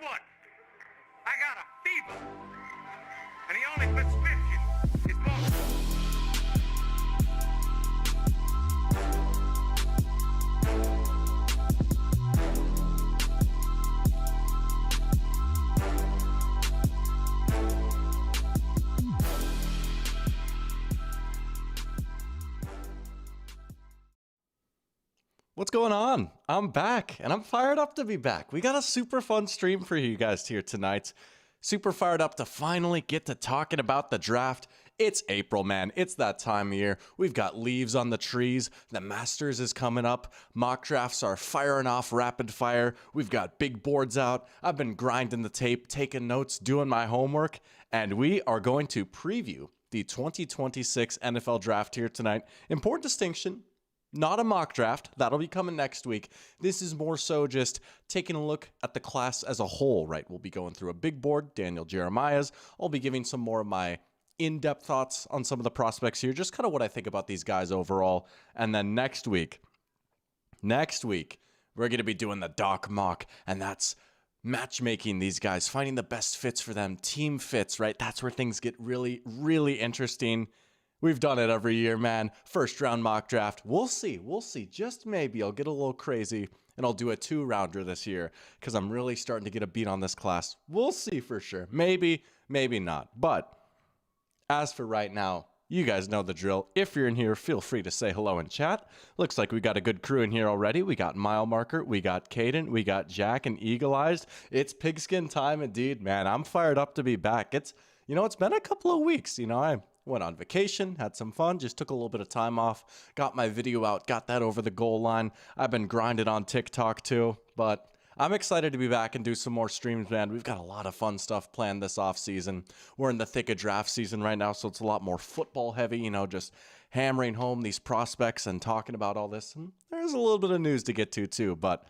what? I got a fever. And the only prescription is more. What's going on? I'm back, and I'm fired up to be back. We got a super fun stream for you guys here tonight. Super fired up to finally get to talking about the draft. It's April, man. It's that time of year. We've got leaves on the trees. The Masters is coming up. Mock drafts are firing off rapid fire. We've got big boards out. I've been grinding the tape, taking notes, doing my homework, and we are going to preview the 2026 NFL draft here tonight. Important distinction. Not a mock draft. That'll be coming next week. This is more so just taking a look at the class as a whole, right? We'll be going through a big board, Daniel Jeremiah's. I'll be giving some more of my in-depth thoughts on some of the prospects here, just kind of what I think about these guys overall. And then next week, we're going to be doing the Doc Mock, and that's matchmaking these guys, finding the best fits for them, team fits, right? That's where things get really, really interesting. We've done it every year, man. First round mock draft. We'll see. Just maybe I'll get a little crazy and I'll do a 2-rounder this year because I'm really starting to get a beat on this class. We'll see for sure. Maybe not. But as for right now, you guys know the drill. If you're in here, feel free to say hello in chat. Looks like we got a good crew in here already. We got Mile Marker, we got Caden, we got Jack and Eagle Eyes. It's pigskin time indeed, man. I'm fired up to be back. It's been a couple of weeks. I went on vacation, had some fun, just took a little bit of time off, got my video out, got that over the goal line. I've been grinding on TikTok too, but I'm excited to be back and do some more streams, man. We've got a lot of fun stuff planned this off season. We're in the thick of draft season right now, so it's a lot more football heavy, just hammering home these prospects and talking about all this. And there's a little bit of news to get to too, but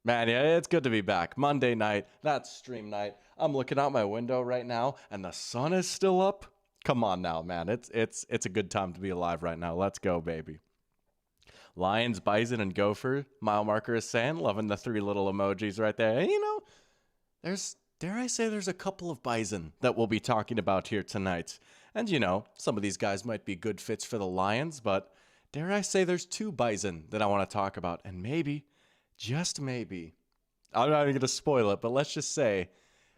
man, yeah, it's good to be back. Monday night, that's stream night. I'm looking out my window right now and the sun is still up. Come on now, man. It's a good time to be alive right now. Let's go, baby. Lions, Bison, and Gopher. Mile Marker is saying, loving the 3 little emojis right there. And, there's a couple of Bison that we'll be talking about here tonight. And, some of these guys might be good fits for the Lions, but dare I say there's 2 Bison that I want to talk about. And maybe, just maybe, I'm not even going to spoil it, but let's just say,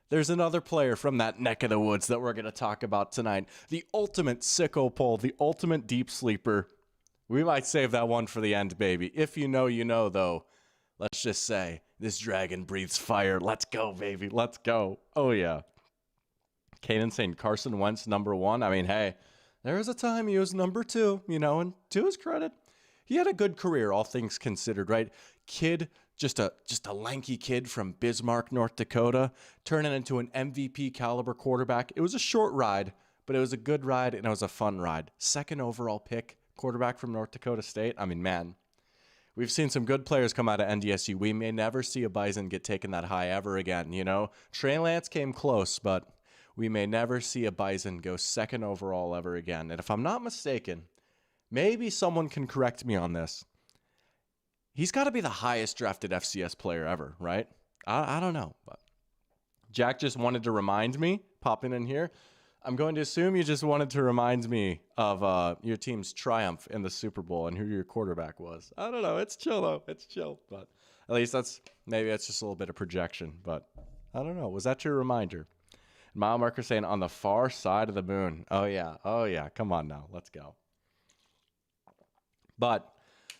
there's another player from that neck of the woods that we're going to talk about tonight. The ultimate sicko pole, the ultimate deep sleeper. We might save that one for the end, baby. If you know, you know, though. Let's just say, this dragon breathes fire. Let's go, baby. Let's go. Oh, yeah. Caden saying Carson Wentz #1. I mean, hey, there was a time he was #2, and to his credit, he had a good career, all things considered, right? Kid, just a lanky kid from Bismarck, North Dakota, turning into an MVP caliber quarterback. It was a short ride, but it was a good ride and it was a fun ride. 2nd overall pick, quarterback from North Dakota State. I mean, man, we've seen some good players come out of NDSU. We may never see a Bison get taken that high ever again, Trey Lance came close, but we may never see a Bison go 2nd overall ever again. And if I'm not mistaken, maybe someone can correct me on this. He's got to be the highest drafted FCS player ever, right? I don't know. But Jack just wanted to remind me, popping in here. I'm going to assume you just wanted to remind me of your team's triumph in the Super Bowl and who your quarterback was. I don't know. It's chill, though. It's chill. But at least that's just a little bit of projection. But I don't know. Was that your reminder? Mile Marker saying on the far side of the moon. Oh, yeah. Come on now. Let's go. But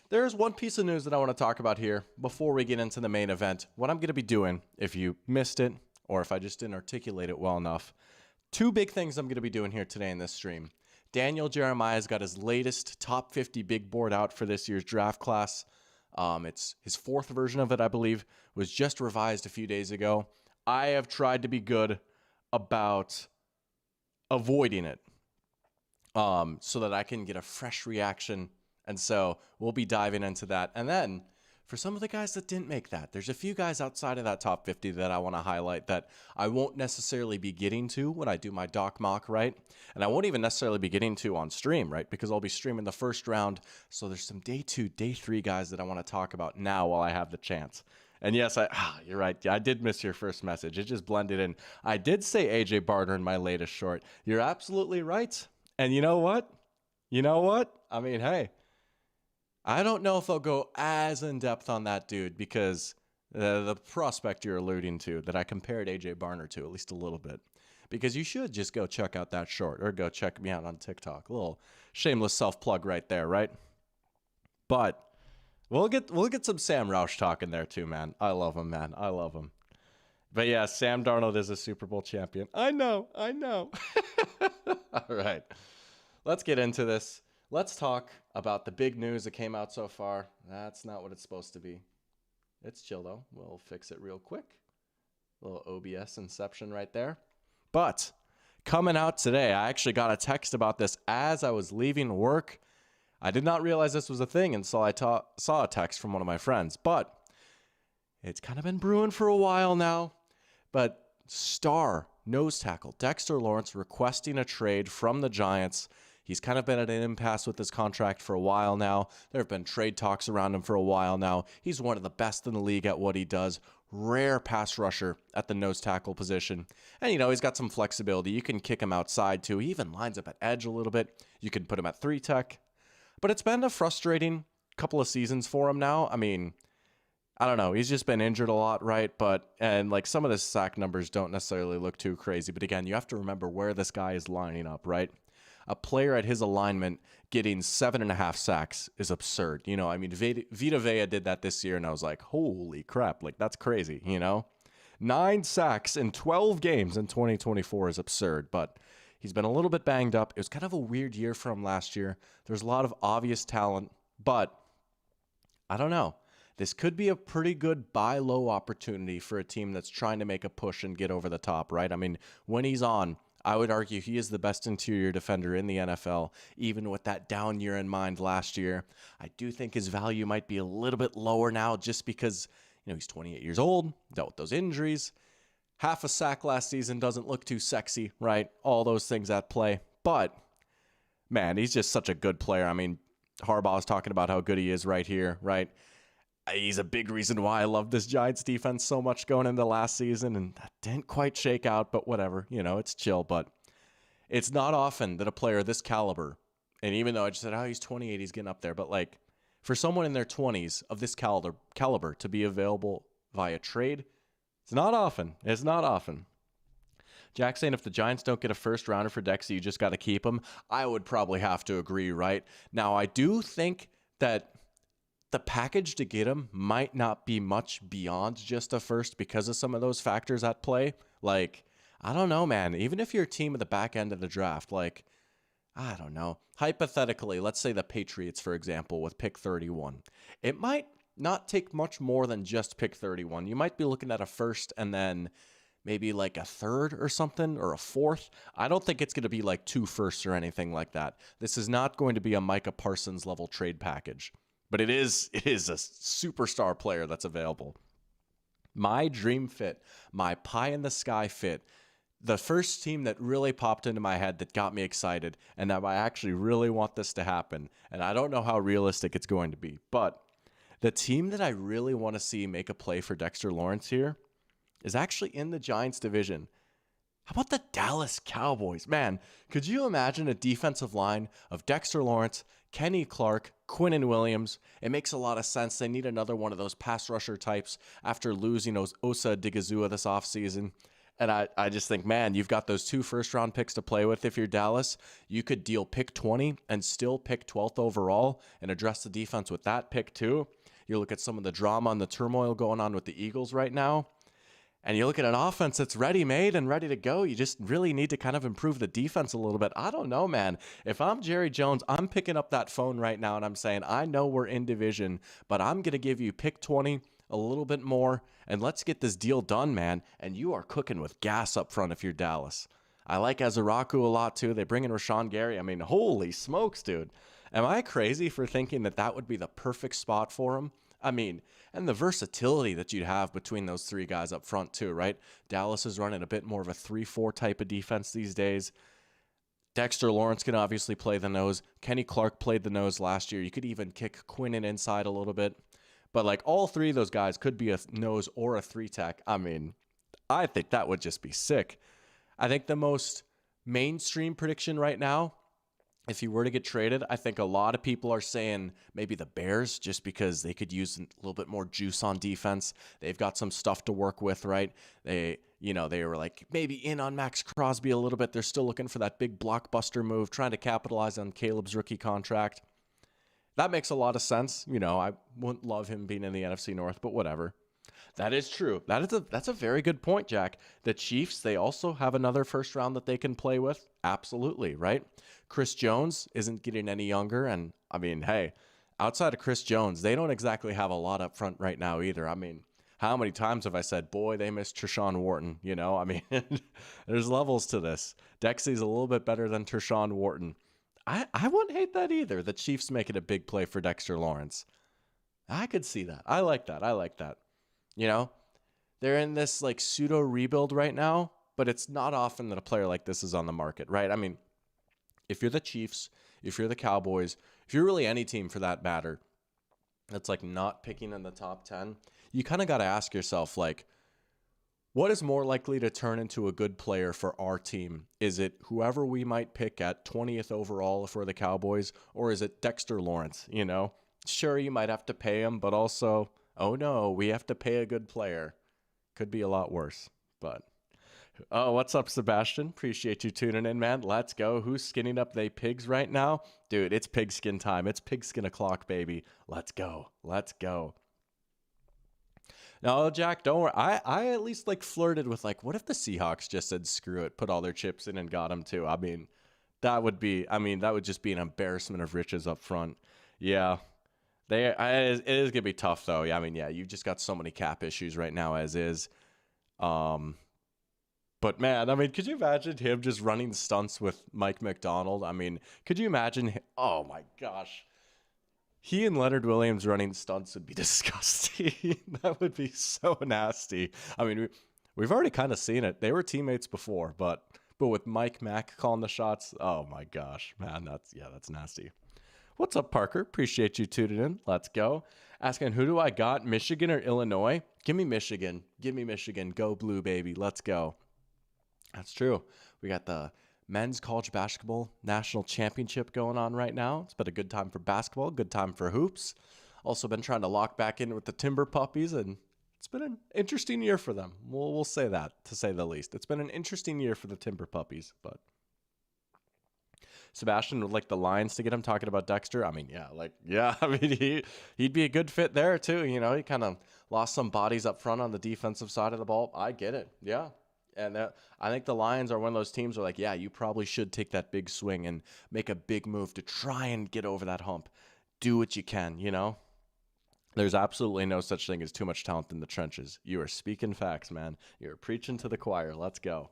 there's one piece of news that I want to talk about here before we get into the main event. What I'm going to be doing, if you missed it, or if I just didn't articulate it well enough, 2 big things I'm going to be doing here today in this stream. Daniel Jeremiah's got his latest top 50 big board out for this year's draft class. It's his 4th version of it, I believe, was just revised a few days ago. I have tried to be good about avoiding it so that I can get a fresh reaction. And so we'll be diving into that. And then for some of the guys that didn't make that, there's a few guys outside of that top 50 that I want to highlight that I won't necessarily be getting to when I do my Doc Mock, right? And I won't even necessarily be getting to on stream, right? Because I'll be streaming the first round. So there's some day 2, day 3 guys that I want to talk about now while I have the chance. And yes, you're right. I did miss your first message. It just blended in. I did say AJ Barner in my latest short. You're absolutely right. And you know what? I mean, hey, I don't know if I'll go as in depth on that dude because the prospect you're alluding to that I compared AJ Barner to at least a little bit. Because you should just go check out that short or go check me out on TikTok. A little shameless self-plug right there, right? But we'll get some Sam Roush talk in there too, man. I love him, man. I love him. But yeah, Sam Darnold is a Super Bowl champion. I know. All right. Let's get into this. Let's talk about the big news that came out so far. That's not what it's supposed to be. It's chill though. We'll fix it real quick. A little OBS inception right there. But coming out today, I actually got a text about this as I was leaving work. I did not realize this was a thing until I saw a text from one of my friends. But it's kind of been brewing for a while now. But star nose tackle Dexter Lawrence requesting a trade from the Giants. He's kind of been at an impasse with his contract for a while now. There have been trade talks around him for a while now. He's one of the best in the league at what he does. Rare pass rusher at the nose tackle position. And, he's got some flexibility. You can kick him outside, too. He even lines up at edge a little bit. You can put him at 3-tech. But it's been a frustrating couple of seasons for him now. I mean, I don't know. He's just been injured a lot, right? And some of the sack numbers don't necessarily look too crazy. But again, you have to remember where this guy is lining up, right? A player at his alignment getting 7.5 sacks is absurd. Vita Vea did that this year, and I was like, holy crap, that's crazy, 9 sacks in 12 games in 2024 is absurd, but he's been a little bit banged up. It was kind of a weird year for him last year. There's a lot of obvious talent, but I don't know. This could be a pretty good buy low opportunity for a team that's trying to make a push and get over the top, right? I mean, when he's on, I would argue he is the best interior defender in the NFL, even with that down year in mind last year. I do think his value might be a little bit lower now just because, he's 28 years old, dealt with those injuries. Half a sack last season doesn't look too sexy, right? All those things at play. But, man, he's just such a good player. I mean, Harbaugh's talking about how good he is right here, right? He's a big reason why I love this Giants defense so much going into last season, and that didn't quite shake out, but whatever. It's chill, but it's not often that a player this caliber, and even though I just said, he's 28, he's getting up there, but for someone in their 20s of this caliber to be available via trade, it's not often. It's not often. Jack saying if the Giants don't get a first rounder for Dexy, you just got to keep him. I would probably have to agree, right? Now, I do think that the package to get him might not be much beyond just a first because of some of those factors at play. I don't know, man. Even if you're a team at the back end of the draft, I don't know. Hypothetically, let's say the Patriots, for example, with pick 31. It might not take much more than just pick 31. You might be looking at a first and then maybe a third or something, or a fourth. I don't think it's going to be 2 firsts or anything like that. This is not going to be a Micah Parsons level trade package. But it is a superstar player that's available. My dream fit, my pie in the sky fit, the first team that really popped into my head that got me excited, and that I actually really want this to happen, and I don't know how realistic it's going to be, but the team that I really want to see make a play for Dexter Lawrence here is actually in the Giants division. How about the Dallas Cowboys? Man, could you imagine a defensive line of Dexter Lawrence, Kenny Clark, Quinnen Williams? It makes a lot of sense. They need another one of those pass rusher types after losing Osa Odighizuwa this offseason. And I just think, man, you've got those 2 first-round picks to play with if you're Dallas. You could deal pick 20 and still pick 12th overall and address the defense with that pick too. You look at some of the drama and the turmoil going on with the Eagles right now. And you look at an offense that's ready-made and ready to go. You just really need to kind of improve the defense a little bit. I don't know, man. If I'm Jerry Jones, I'm picking up that phone right now and I'm saying, I know we're in division, but I'm going to give you pick 20, a little bit more, and let's get this deal done, man. And you are cooking with gas up front if you're Dallas. I like Azaraku a lot, too. They bring in Rashawn Gary. I mean, holy smokes, dude. Am I crazy for thinking that would be the perfect spot for him? I mean, and the versatility that you'd have between those 3 guys up front too, right? Dallas is running a bit more of a 3-4 type of defense these days. Dexter Lawrence can obviously play the nose. Kenny Clark played the nose last year. You could even kick Quinnen inside a little bit. But like all three of those guys could be a nose or a three tech. I mean, I think that would just be sick. I think the most mainstream prediction right now, if he were to get traded, I think a lot of people are saying maybe the Bears, just because they could use a little bit more juice on defense. They've got some stuff to work with, right? They were like maybe in on Max Crosby a little bit. They're still looking for that big blockbuster move, trying to capitalize on Caleb's rookie contract. That makes a lot of sense. I wouldn't love him being in the NFC North, but whatever. That is true. That's a very good point, Jack. The Chiefs, they also have another first round that they can play with. Absolutely, right? Chris Jones isn't getting any younger. And I mean, hey, outside of Chris Jones, they don't exactly have a lot up front right now either. I mean, how many times have I said, boy, they missed Tershawn Wharton? I mean, there's levels to this. Dexy's a little bit better than Tershawn Wharton. I wouldn't hate that either. The Chiefs making a big play for Dexter Lawrence. I could see that. I like that. They're in this like pseudo rebuild right now, but it's not often that a player like this is on the market, right? I mean, if you're the Chiefs, if you're the Cowboys, if you're really any team for that matter, that's like not picking in the top 10, you kind of got to ask yourself, like, what is more likely to turn into a good player for our team? Is it whoever we might pick at 20th overall if we're the Cowboys, or is it Dexter Lawrence? Sure, you might have to pay him, but also, oh no, we have to pay a good player. Could be a lot worse, but... Oh, what's up, Sebastian? Appreciate you tuning in, man. Let's go. Who's skinning up they pigs right now? Dude, it's pigskin time. It's pigskin o'clock, baby. Let's go. No, Jack, don't worry. I at least like flirted with like, what if the Seahawks just said screw it, put all their chips in and got them too? I mean, that would just be an embarrassment of riches up front. Yeah. It is going to be tough, though. I mean, yeah, you've just got so many cap issues right now as is. But, man, I mean, could you imagine him just running stunts with Mike McDonald? I mean, could you imagine? Oh, my gosh. He and Leonard Williams running stunts would be disgusting. That would be so nasty. I mean, we've already kind of seen it. They were teammates before, but with Mike Mack calling the shots, oh, my gosh. Man, that's nasty. What's up, Parker? Appreciate you tuning in. Let's go. Asking, who do I got, Michigan or Illinois? Give me Michigan. Go blue, baby. Let's go. That's true. We got the men's college basketball national championship going on right now. It's been a good time for basketball, good time for hoops. Also been trying to lock back in with the Timber Puppies, and it's been an interesting year for them. We'll say that, to say the least. It's been an interesting year for the Timber Puppies, but... Sebastian would like the Lions to get him talking about Dexter. I mean, he'd be a good fit there too. He kind of lost some bodies up front on the defensive side of the ball. I get it. Yeah. And I think the Lions are one of those teams where, like, yeah, you probably should take that big swing and make a big move to try and get over that hump. Do what you can, There's absolutely no such thing as too much talent in the trenches. You are speaking facts, man. You're preaching to the choir. Let's go.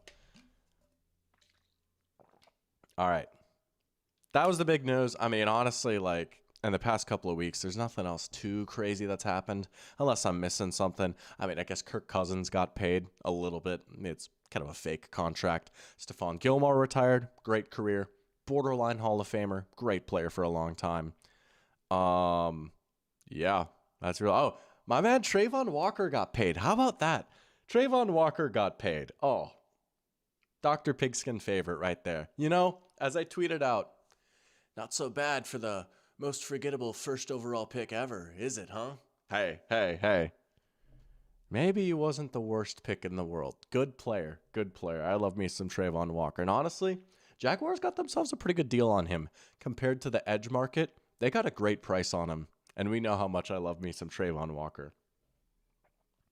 All right. That was the big news. I mean, honestly, like, in the past couple of weeks, there's nothing else too crazy that's happened, unless I'm missing something. I mean, I guess Kirk Cousins got paid a little bit. It's kind of a fake contract. Stephon Gilmore retired. Great career. Borderline Hall of Famer. Great player for a long time. Yeah, that's real. Oh, my man Trayvon Walker got paid. How about that? Trayvon Walker got paid. Oh, Dr. Pigskin favorite right there. As I tweeted out, not so bad for the most forgettable first overall pick ever, is it, huh? Hey. Maybe he wasn't the worst pick in the world. Good player. I love me some Trayvon Walker. And honestly, Jaguars got themselves a pretty good deal on him. Compared to the edge market, they got a great price on him. And we know how much I love me some Trayvon Walker.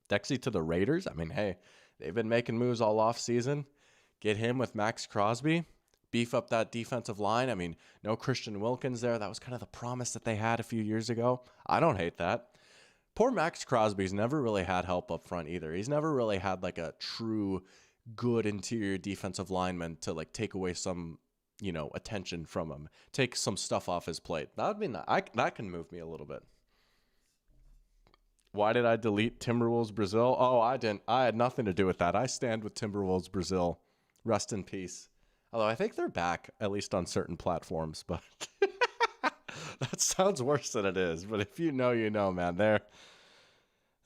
Dexy to the Raiders. I mean, hey, they've been making moves all off season. Get him with Max Crosby. Beef up that defensive line. I mean, no Christian Wilkins there. That was kind of the promise that they had a few years ago. I don't hate that. Poor Max Crosby's never really had help up front either. He's never really had like a true good interior defensive lineman to like take away some, attention from him. Take some stuff off his plate. That can move me a little bit. Why did I delete Timberwolves Brazil? Oh, I didn't. I had nothing to do with that. I stand with Timberwolves Brazil. Rest in peace. Although I think they're back, at least on certain platforms, but that sounds worse than it is. But if you know, man,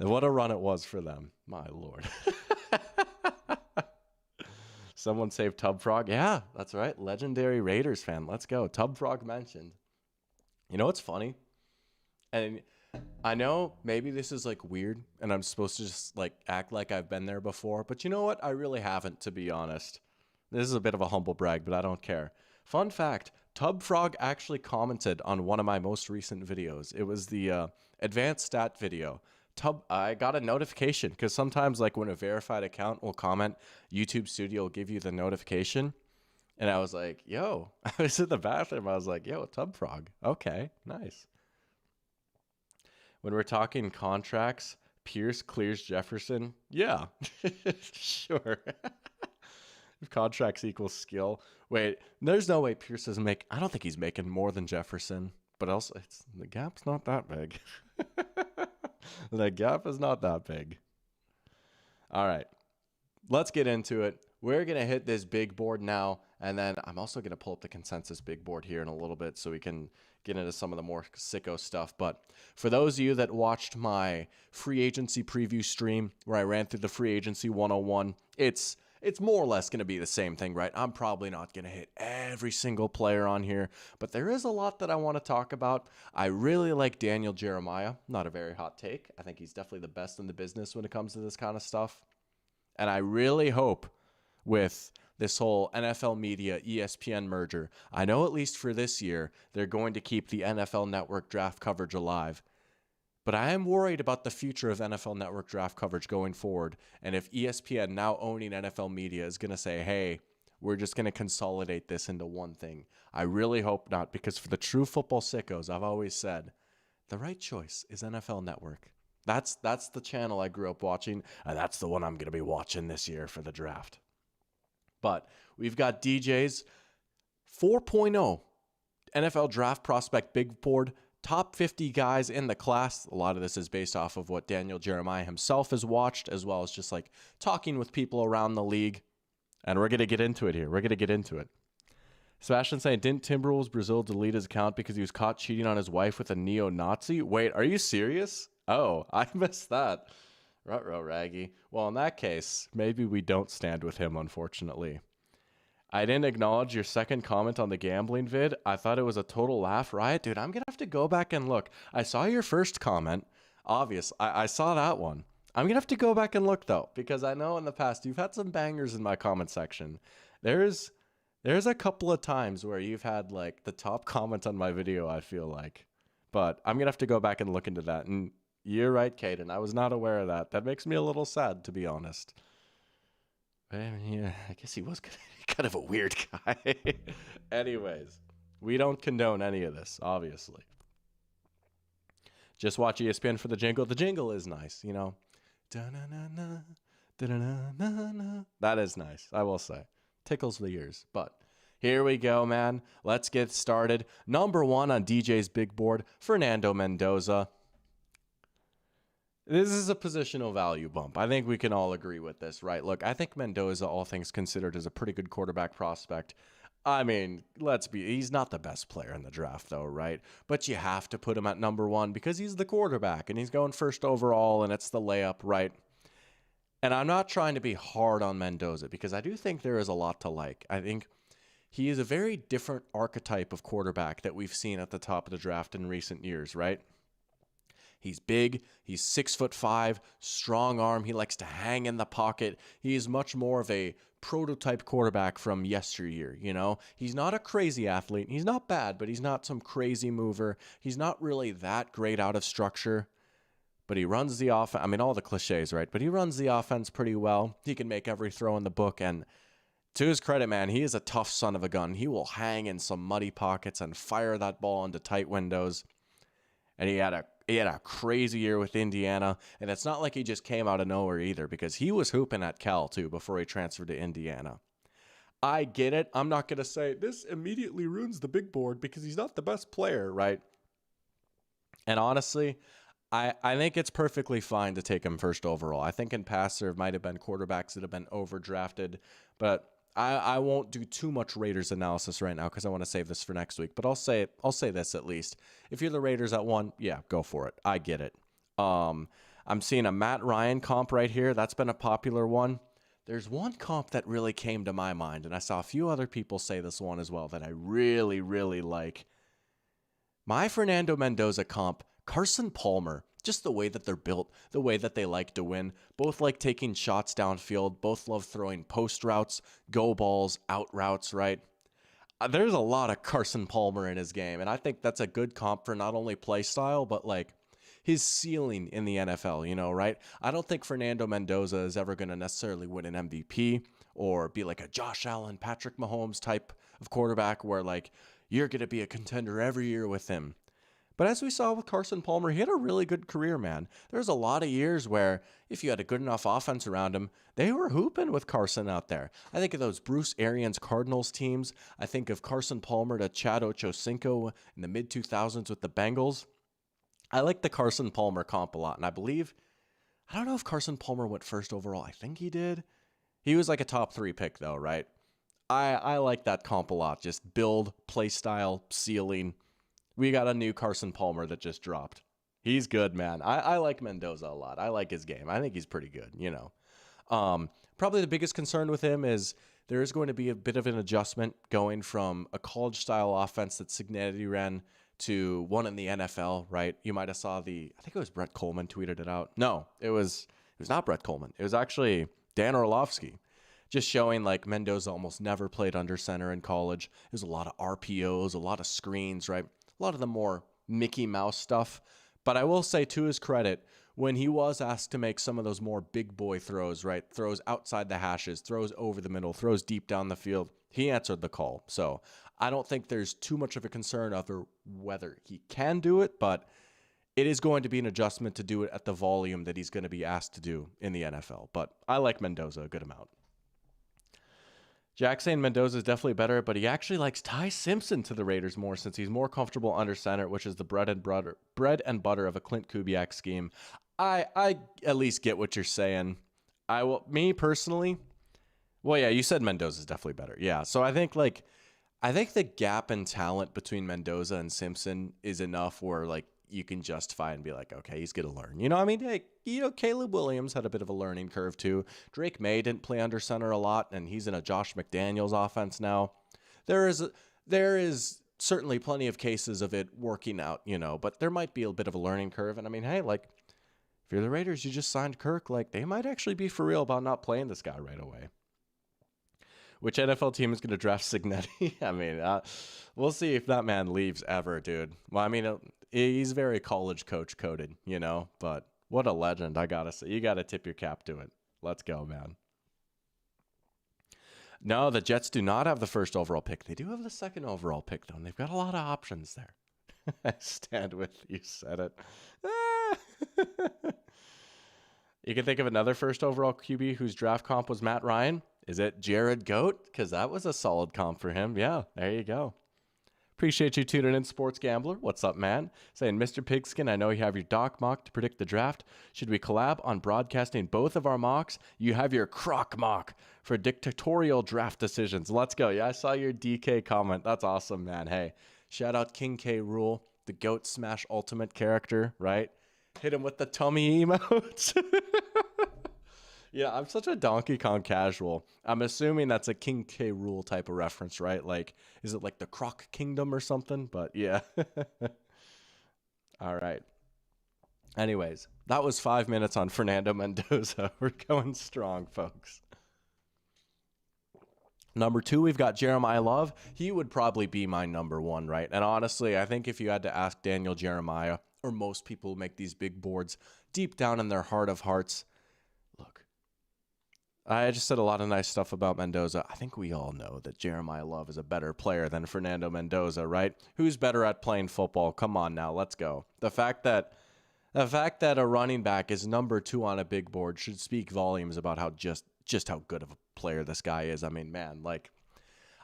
What a run it was for them. My Lord. Someone saved Tub Frog. Yeah, that's right. Legendary Raiders fan. Let's go. Tub Frog mentioned. You know what's funny? And I know maybe this is like weird and I'm supposed to just like act like I've been there before, but you know what? I really haven't, to be honest. This is a bit of a humble brag, but I don't care. Fun fact, Tub Frog actually commented on one of my most recent videos. It was the advanced stat video. I got a notification because sometimes like when a verified account will comment, YouTube Studio will give you the notification. And I was like, yo, I was in the bathroom. I was like, yo, Tub Frog. Okay, nice. When we're talking contracts, Pierce clears Jefferson. Yeah, sure. If contracts equals skill. Wait, there's no way Pierce doesn't make. I don't think he's making more than Jefferson. But also, the gap's not that big. The gap is not that big. All right, let's get into it. We're going to hit this big board now, and then I'm also going to pull up the consensus big board here in a little bit so we can get into some of the more sicko stuff. But for those of you that watched my free agency preview stream where I ran through the free agency 101, it's more or less going to be the same thing, right? I'm probably not going to hit every single player on here, but there is a lot that I want to talk about. I really like Daniel Jeremiah. Not a very hot take. I think he's definitely the best in the business when it comes to this kind of stuff. And I really hope with this whole NFL media ESPN merger, I know at least for this year, they're going to keep the NFL Network draft coverage alive. But I am worried about the future of NFL Network draft coverage going forward. And if ESPN, now owning NFL media, is going to say, hey, we're just going to consolidate this into one thing. I really hope not, because for the true football sickos, I've always said, the right choice is NFL Network. That's the channel I grew up watching, and that's the one I'm going to be watching this year for the draft. But we've got DJ's 4.0 NFL Draft Prospect Big Board. Top 50 guys in the class. A lot of this is based off of what Daniel Jeremiah himself has watched, as well as just like talking with people around the league. And we're going to get into it here. We're going to get into it. Sebastian saying, didn't Timberwolves Brazil delete his account because he was caught cheating on his wife with a neo-Nazi? Wait, are you serious? Oh, I missed that. Ruh-roh, Raggy. Well, in that case, maybe we don't stand with him, unfortunately. I didn't acknowledge your second comment on the gambling vid. I thought it was a total laugh riot. Dude, I'm going to have to go back and look. I saw your first comment. Obvious. I saw that one. I'm going to have to go back and look, though, because I know in the past you've had some bangers in my comment section. There's a couple of times where you've had, like, the top comment on my video, I feel like. But I'm going to have to go back and look into that. And you're right, Caden. I was not aware of that. That makes me a little sad, to be honest. Yeah, I guess he was kind of a weird guy. Anyways, we don't condone any of this, obviously. Just watch ESPN for the jingle. The jingle is nice, you know. Da-na-na-na, da-na-na-na-na. That is nice, I will say. Tickles the ears. But here we go, man. Let's get started. Number 1 on DJ's big board, Fernando Mendoza. This is a positional value bump. I think we can all agree with this, right? Look, I think Mendoza, all things considered, is a pretty good quarterback prospect. I mean, he's not the best player in the draft, though, right? But you have to put him at number 1 because he's the quarterback and he's going first overall and it's the layup, right? And I'm not trying to be hard on Mendoza because I do think there is a lot to like. I think he is a very different archetype of quarterback that we've seen at the top of the draft in recent years, right? He's big, he's 6'5", strong arm, he likes to hang in the pocket. He is much more of a prototype quarterback from yesteryear, you know? He's not a crazy athlete. He's not bad, but he's not some crazy mover. He's not really that great out of structure. But he runs the offense. I mean, all the cliches, right? But he runs the offense pretty well. He can make every throw in the book. And to his credit, man, he is a tough son of a gun. He will hang in some muddy pockets and fire that ball into tight windows. And he had a crazy year with Indiana. And it's not like he just came out of nowhere either, because he was hooping at Cal, too, before he transferred to Indiana. I get it. I'm not going to say this immediately ruins the big board because he's not the best player, right? And honestly, I think it's perfectly fine to take him first overall. I think in past there might have been quarterbacks that have been overdrafted, but I won't do too much Raiders analysis right now because I want to save this for next week. But I'll say this at least. If you're the Raiders at 1, yeah, go for it. I get it. I'm seeing a Matt Ryan comp right here. That's been a popular one. There's one comp that really came to my mind, and I saw a few other people say this one as well that I really, really like. My Fernando Mendoza comp, Carson Palmer. Just the way that they're built, the way that they like to win. Both like taking shots downfield. Both love throwing post routes, go balls, out routes, right? There's a lot of Carson Palmer in his game, and I think that's a good comp for not only play style, but like his ceiling in the NFL, right? I don't think Fernando Mendoza is ever going to necessarily win an MVP or be like a Josh Allen, Patrick Mahomes type of quarterback where like you're going to be a contender every year with him. But as we saw with Carson Palmer, he had a really good career, man. There's a lot of years where if you had a good enough offense around him, they were hooping with Carson out there. I think of those Bruce Arians Cardinals teams. I think of Carson Palmer to Chad Ochocinco in the mid-2000s with the Bengals. I like the Carson Palmer comp a lot, and I don't know if Carson Palmer went first overall. I think he did. He was like a top 3 pick, though, right? I like that comp a lot. Just build, play style, ceiling. We got a new Carson Palmer that just dropped. He's good, man. I like Mendoza a lot. I like his game. I think he's pretty good, Probably the biggest concern with him is there is going to be a bit of an adjustment going from a college-style offense that Cignetti ran to one in the NFL, right? You might have saw I think it was Brett Coleman tweeted it out. No, it was not Brett Coleman. It was actually Dan Orlovsky, just showing like Mendoza almost never played under center in college. There's a lot of RPOs, a lot of screens, right? A lot of the more Mickey Mouse stuff. But I will say to his credit, when he was asked to make some of those more big boy throws, right? Throws outside the hashes, throws over the middle, throws deep down the field, he answered the call. So I don't think there's too much of a concern over whether he can do it, but it is going to be an adjustment to do it at the volume that he's going to be asked to do in the NFL. But I like Mendoza a good amount. Jack saying Mendoza is definitely better, but he actually likes Ty Simpson to the Raiders more since he's more comfortable under center, which is the bread and butter of a Clint Kubiak scheme. I at least get what you're saying. Me personally, well, yeah, you said Mendoza is definitely better. Yeah, so I think the gap in talent between Mendoza and Simpson is enough where like you can justify and be like, okay, he's going to learn. Caleb Williams had a bit of a learning curve too. Drake May didn't play under center a lot, and he's in a Josh McDaniels offense now. There is certainly plenty of cases of it working out, but there might be a bit of a learning curve. And I mean, hey, like if you're the Raiders, you just signed Kirk, like they might actually be for real about not playing this guy right away. Which NFL team is going to draft Cignetti? I mean, we'll see if that man leaves ever, dude. Well, I mean, he's very college coach coded, but what a legend. I got to say, you got to tip your cap to it. Let's go, man. No, the Jets do not have the first overall pick. They do have the second overall pick, though, and they've got a lot of options there. I stand with you, said it. You can think of another first overall QB whose draft comp was Matt Ryan. Is it Jared Goat? Because that was a solid comp for him. Yeah, there you go. Appreciate you tuning in, Sports Gambler. What's up, man? Saying, Mr. Pigskin, I know you have your Doc mock to predict the draft. Should we collab on broadcasting both of our mocks? You have your Croc mock for dictatorial draft decisions. Let's go. Yeah, I saw your DK comment. That's awesome, man. Hey, shout out King K. Rool, the Goat Smash Ultimate character, right? Hit him with the tummy emotes. Yeah, I'm such a Donkey Kong casual. I'm assuming that's a King K. Rool type of reference, right? Like, is it like the Croc Kingdom or something? But yeah. All right. Anyways, that was 5 minutes on Fernando Mendoza. We're going strong, folks. Number 2, we've got Jeremiah Love. He would probably be my number 1, right? And honestly, I think if you had to ask Daniel Jeremiah, or most people who make these big boards, deep down in their heart of hearts, look, I just said a lot of nice stuff about Mendoza. I think we all know that Jeremiah Love is a better player than Fernando Mendoza, right? Who's better at playing football? Come on now, let's go. The fact that a running back is number 2 on a big board should speak volumes about how just how good of a player this guy is. I mean, man, like,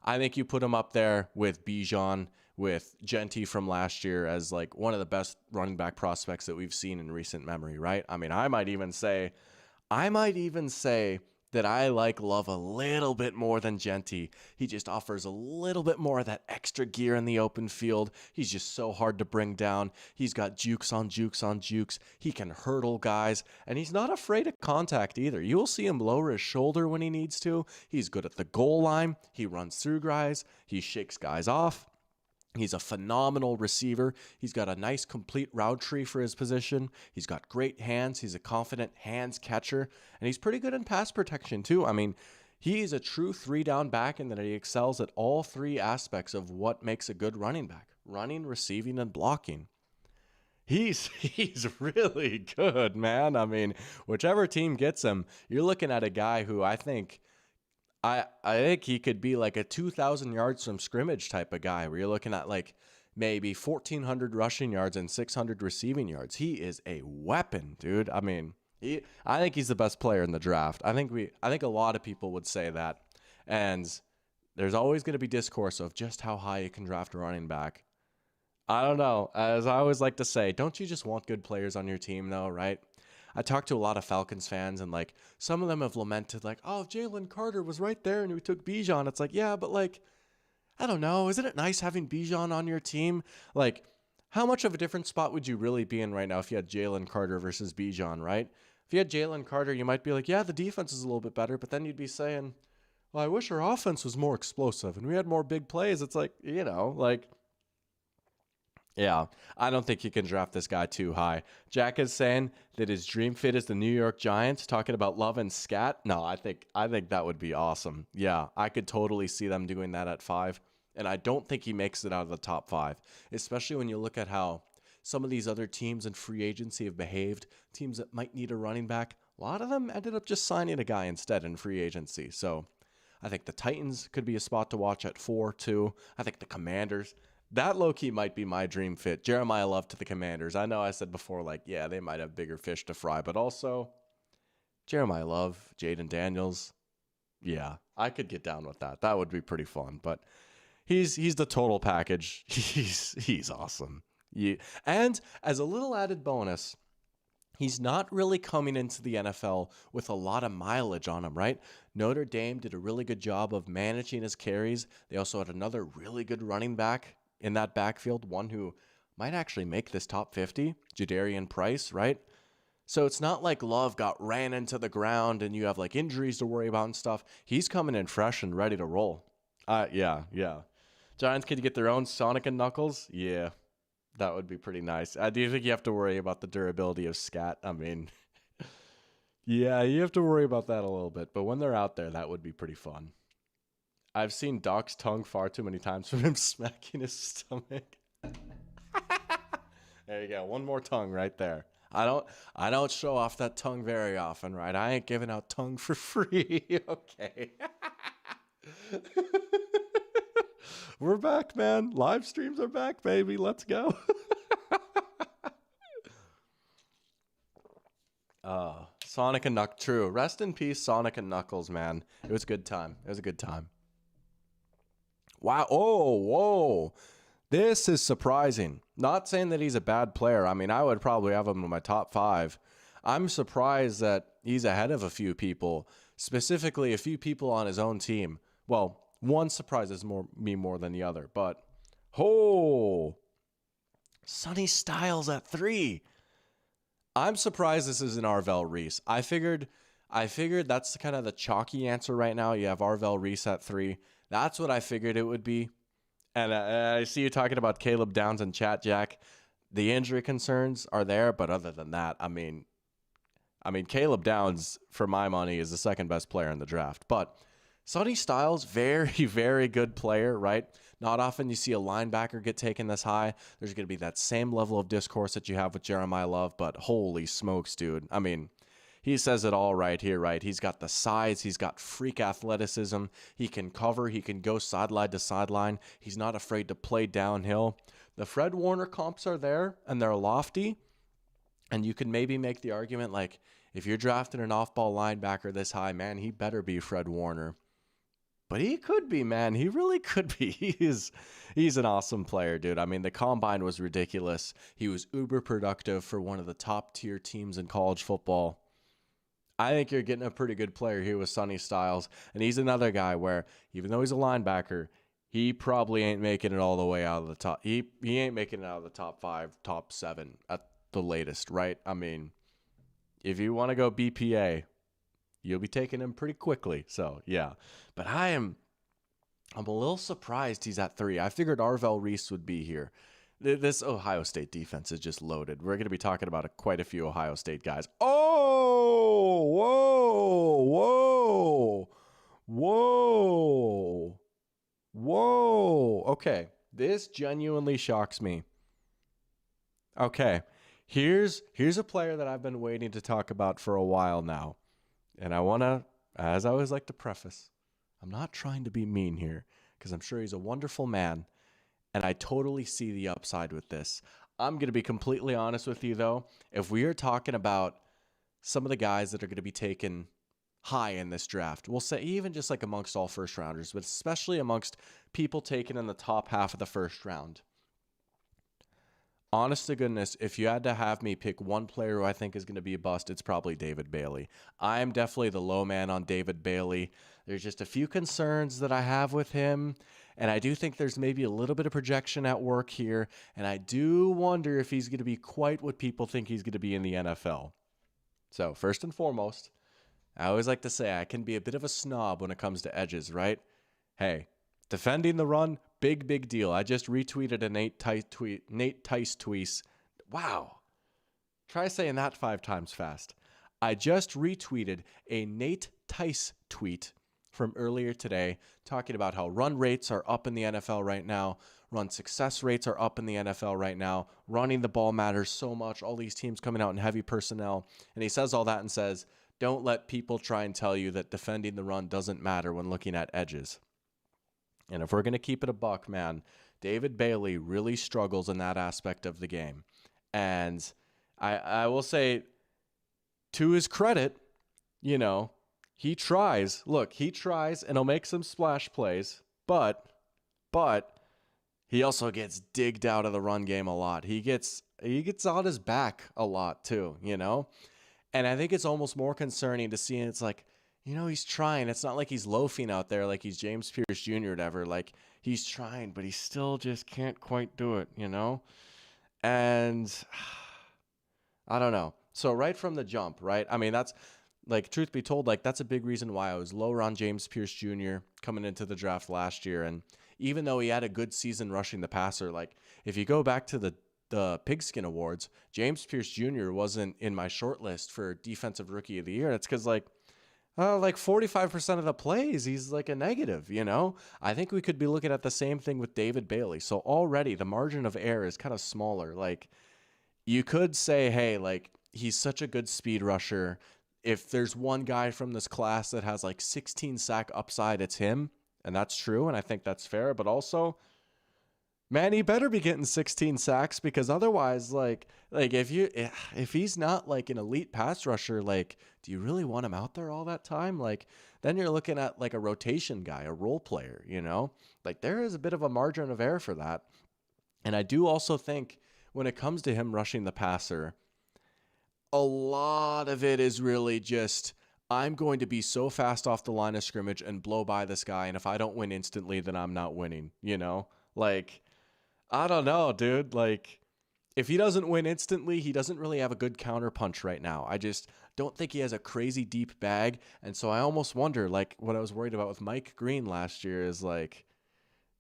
I think you put him up there with Bijan, with Genty from last year as like one of the best running back prospects that we've seen in recent memory, right? I mean, I might even say that I like Love a little bit more than Genty. He just offers a little bit more of that extra gear in the open field. He's just so hard to bring down. He's got jukes on jukes on jukes. He can hurdle guys, and he's not afraid of contact either. You will see him lower his shoulder when he needs to. He's good at the goal line. He runs through guys. He shakes guys off. He's a phenomenal receiver. He's got a nice complete route tree for his position. He's got great hands. He's a confident hands catcher. And he's pretty good in pass protection too. I mean, he's a true 3-down back in that he excels at all three aspects of what makes a good running back: running, receiving, and blocking. He's really good, man. I mean, whichever team gets him, you're looking at a guy who I think he could be like a 2,000 yards from scrimmage type of guy where you're looking at like maybe 1,400 rushing yards and 600 receiving yards. He is a weapon, dude. I mean, I think he's the best player in the draft. I think a lot of people would say that. And there's always going to be discourse of just how high you can draft a running back. I don't know. As I always like to say, don't you just want good players on your team though, right? I talked to a lot of Falcons fans, and like some of them have lamented like, oh, if Jalen Carter was right there and we took Bijan. It's like, yeah, but like, I don't know. Isn't it nice having Bijan on your team? Like, how much of a different spot would you really be in right now if you had Jalen Carter versus Bijan, right? If you had Jalen Carter, you might be like, yeah, the defense is a little bit better, but then you'd be saying, well, I wish our offense was more explosive and we had more big plays. It's like, like, yeah, I don't think you can draft this guy too high. Jack is saying that his dream fit is the New York Giants, talking about Love and Scat. No, I think that would be awesome. Yeah, I could totally see them doing that at 5. And I don't think he makes it out of the top 5, especially when you look at how some of these other teams in free agency have behaved. Teams that might need a running back, a lot of them ended up just signing a guy instead in free agency. So I think the Titans could be a spot to watch at 4 too. I think the Commanders, that low-key might be my dream fit. Jeremiah Love to the Commanders. I know I said before, like, yeah, they might have bigger fish to fry, but also Jeremiah Love, Jaden Daniels. Yeah, I could get down with that. That would be pretty fun. But he's the total package. He's awesome. Yeah. And as a little added bonus, he's not really coming into the NFL with a lot of mileage on him, right? Notre Dame did a really good job of managing his carries. They also had another really good running back in that backfield, one who might actually make this top 50, Jadarian Price, right? So it's not like Love got ran into the ground and you have like injuries to worry about and stuff. He's coming in fresh and ready to roll. Yeah. Giants could get their own Sonic and Knuckles? Yeah, that would be pretty nice. Do you think you have to worry about the durability of Scat? I mean, yeah, you have to worry about that a little bit. But when they're out there, that would be pretty fun. I've seen Doc's tongue far too many times from him smacking his stomach. There you go. One more tongue right there. I don't show off that tongue very often, right? I ain't giving out tongue for free. Okay. We're back, man. Live streams are back, baby. Let's go. Sonic and Knuckles. True. Rest in peace, Sonic and Knuckles, man. It was a good time. It was a good time. Wow. Oh, whoa. This is surprising. Not saying that he's a bad player. I mean, I would probably have him in my top 5. I'm surprised that he's ahead of a few people, specifically a few people on his own team. Well, one surprises me more than the other, but Sonny Styles at 3. I'm surprised this isn't Arvell Reese. I figured that's kind of the chalky answer right now. You have Arvell Reese at 3. That's what I figured it would be. And I see you talking about Caleb Downs in chat, Jack. The injury concerns are there, but other than that, I mean, Caleb Downs, for my money, is the second best player in the draft. But Sonny Styles, very, very good player, right? Not often you see a linebacker get taken this high. There's going to be that same level of discourse that you have with Jeremiah Love, but holy smokes, dude. I mean, he says it all right here, right? He's got the size. He's got freak athleticism. He can cover. He can go sideline to sideline. He's not afraid to play downhill. The Fred Warner comps are there, and they're lofty. And you can maybe make the argument, like, if you're drafting an off-ball linebacker this high, man, he better be Fred Warner. But he could be, man. He really could be. He's an awesome player, dude. I mean, the combine was ridiculous. He was uber productive for one of the top-tier teams in college football. I think you're getting a pretty good player here with Sonny Styles. And he's another guy where, even though he's a linebacker, he probably ain't making it all the way out of the top. He ain't making it out of the top 5, top 7 at the latest, right? I mean, if you want to go BPA, you'll be taking him pretty quickly. So, yeah. But I'm a little surprised he's at 3. I figured Arvell Reese would be here. This Ohio State defense is just loaded. We're going to be talking about quite a few Ohio State guys. Oh, whoa. Okay, this genuinely shocks me. Okay, here's a player that I've been waiting to talk about for a while now. And I want to, as I always like to preface, I'm not trying to be mean here because I'm sure he's a wonderful man. And I totally see the upside with this. I'm going to be completely honest with you, though. If we are talking about some of the guys that are going to be taken high in this draft, we'll say even just like amongst all first rounders, but especially amongst people taken in the top half of the first round. Honest to goodness, if you had to have me pick one player who I think is going to be a bust, it's probably David Bailey. I am definitely the low man on David Bailey. There's just a few concerns that I have with him, and I do think there's maybe a little bit of projection at work here, and I do wonder if he's going to be quite what people think he's going to be in the NFL. So, first and foremost, I always like to say I can be a bit of a snob when it comes to edges, right? Hey, defending the run, big deal. I just retweeted a Nate Tice tweet. Wow. Try saying that 5 times fast. I just retweeted a Nate Tice tweet from earlier today talking about how run rates are up in the NFL right now. Run success rates are up in the NFL right now. Running the ball matters so much. All these teams coming out in heavy personnel. And he says all that and says, don't let people try and tell you that defending the run doesn't matter when looking at edges. And if we're going to keep it a buck, man, David Bailey really struggles in that aspect of the game. And I will say, to his credit, you know, he tries. Look, he tries and he'll make some splash plays, but he also gets digged out of the run game a lot. He gets on his back a lot too, you know? And I think it's almost more concerning to see, it's like, you know, he's trying. It's not like he's loafing out there like he's James Pierce Jr. or whatever. Like, he's trying, but he still just can't quite do it, you know? And I don't know. So right from the jump, right? I mean, that's, like, truth be told, like, that's a big reason why I was lower on James Pierce Jr. coming into the draft last year. And even though he had a good season rushing the passer, like, if you go back to the Pigskin Awards, James Pierce Jr. wasn't in my short list for Defensive Rookie of the Year. It's because, like 45% of the plays, he's like a negative, you know? I think we could be looking at the same thing with David Bailey. So already the margin of error is kind of smaller. Like, you could say, hey, like, he's such a good speed rusher. If there's one guy from this class that has like 16 sack upside, it's him. And that's true. And I think that's fair. But also, man, he better be getting 16 sacks, because otherwise, like if he's not like an elite pass rusher, like, do you really want him out there all that time? Like, then you're looking at like a rotation guy, a role player, you know? Like, there is a bit of a margin of error for that. And I do also think when it comes to him rushing the passer, a lot of it is really just, I'm going to be so fast off the line of scrimmage and blow by this guy, and if I don't win instantly, then I'm not winning, you know? Like, I don't know, dude. Like, if he doesn't win instantly, he doesn't really have a good counter punch right now. I just don't think he has a crazy deep bag. And so I almost wonder, like, what I was worried about with Mike Green last year is like,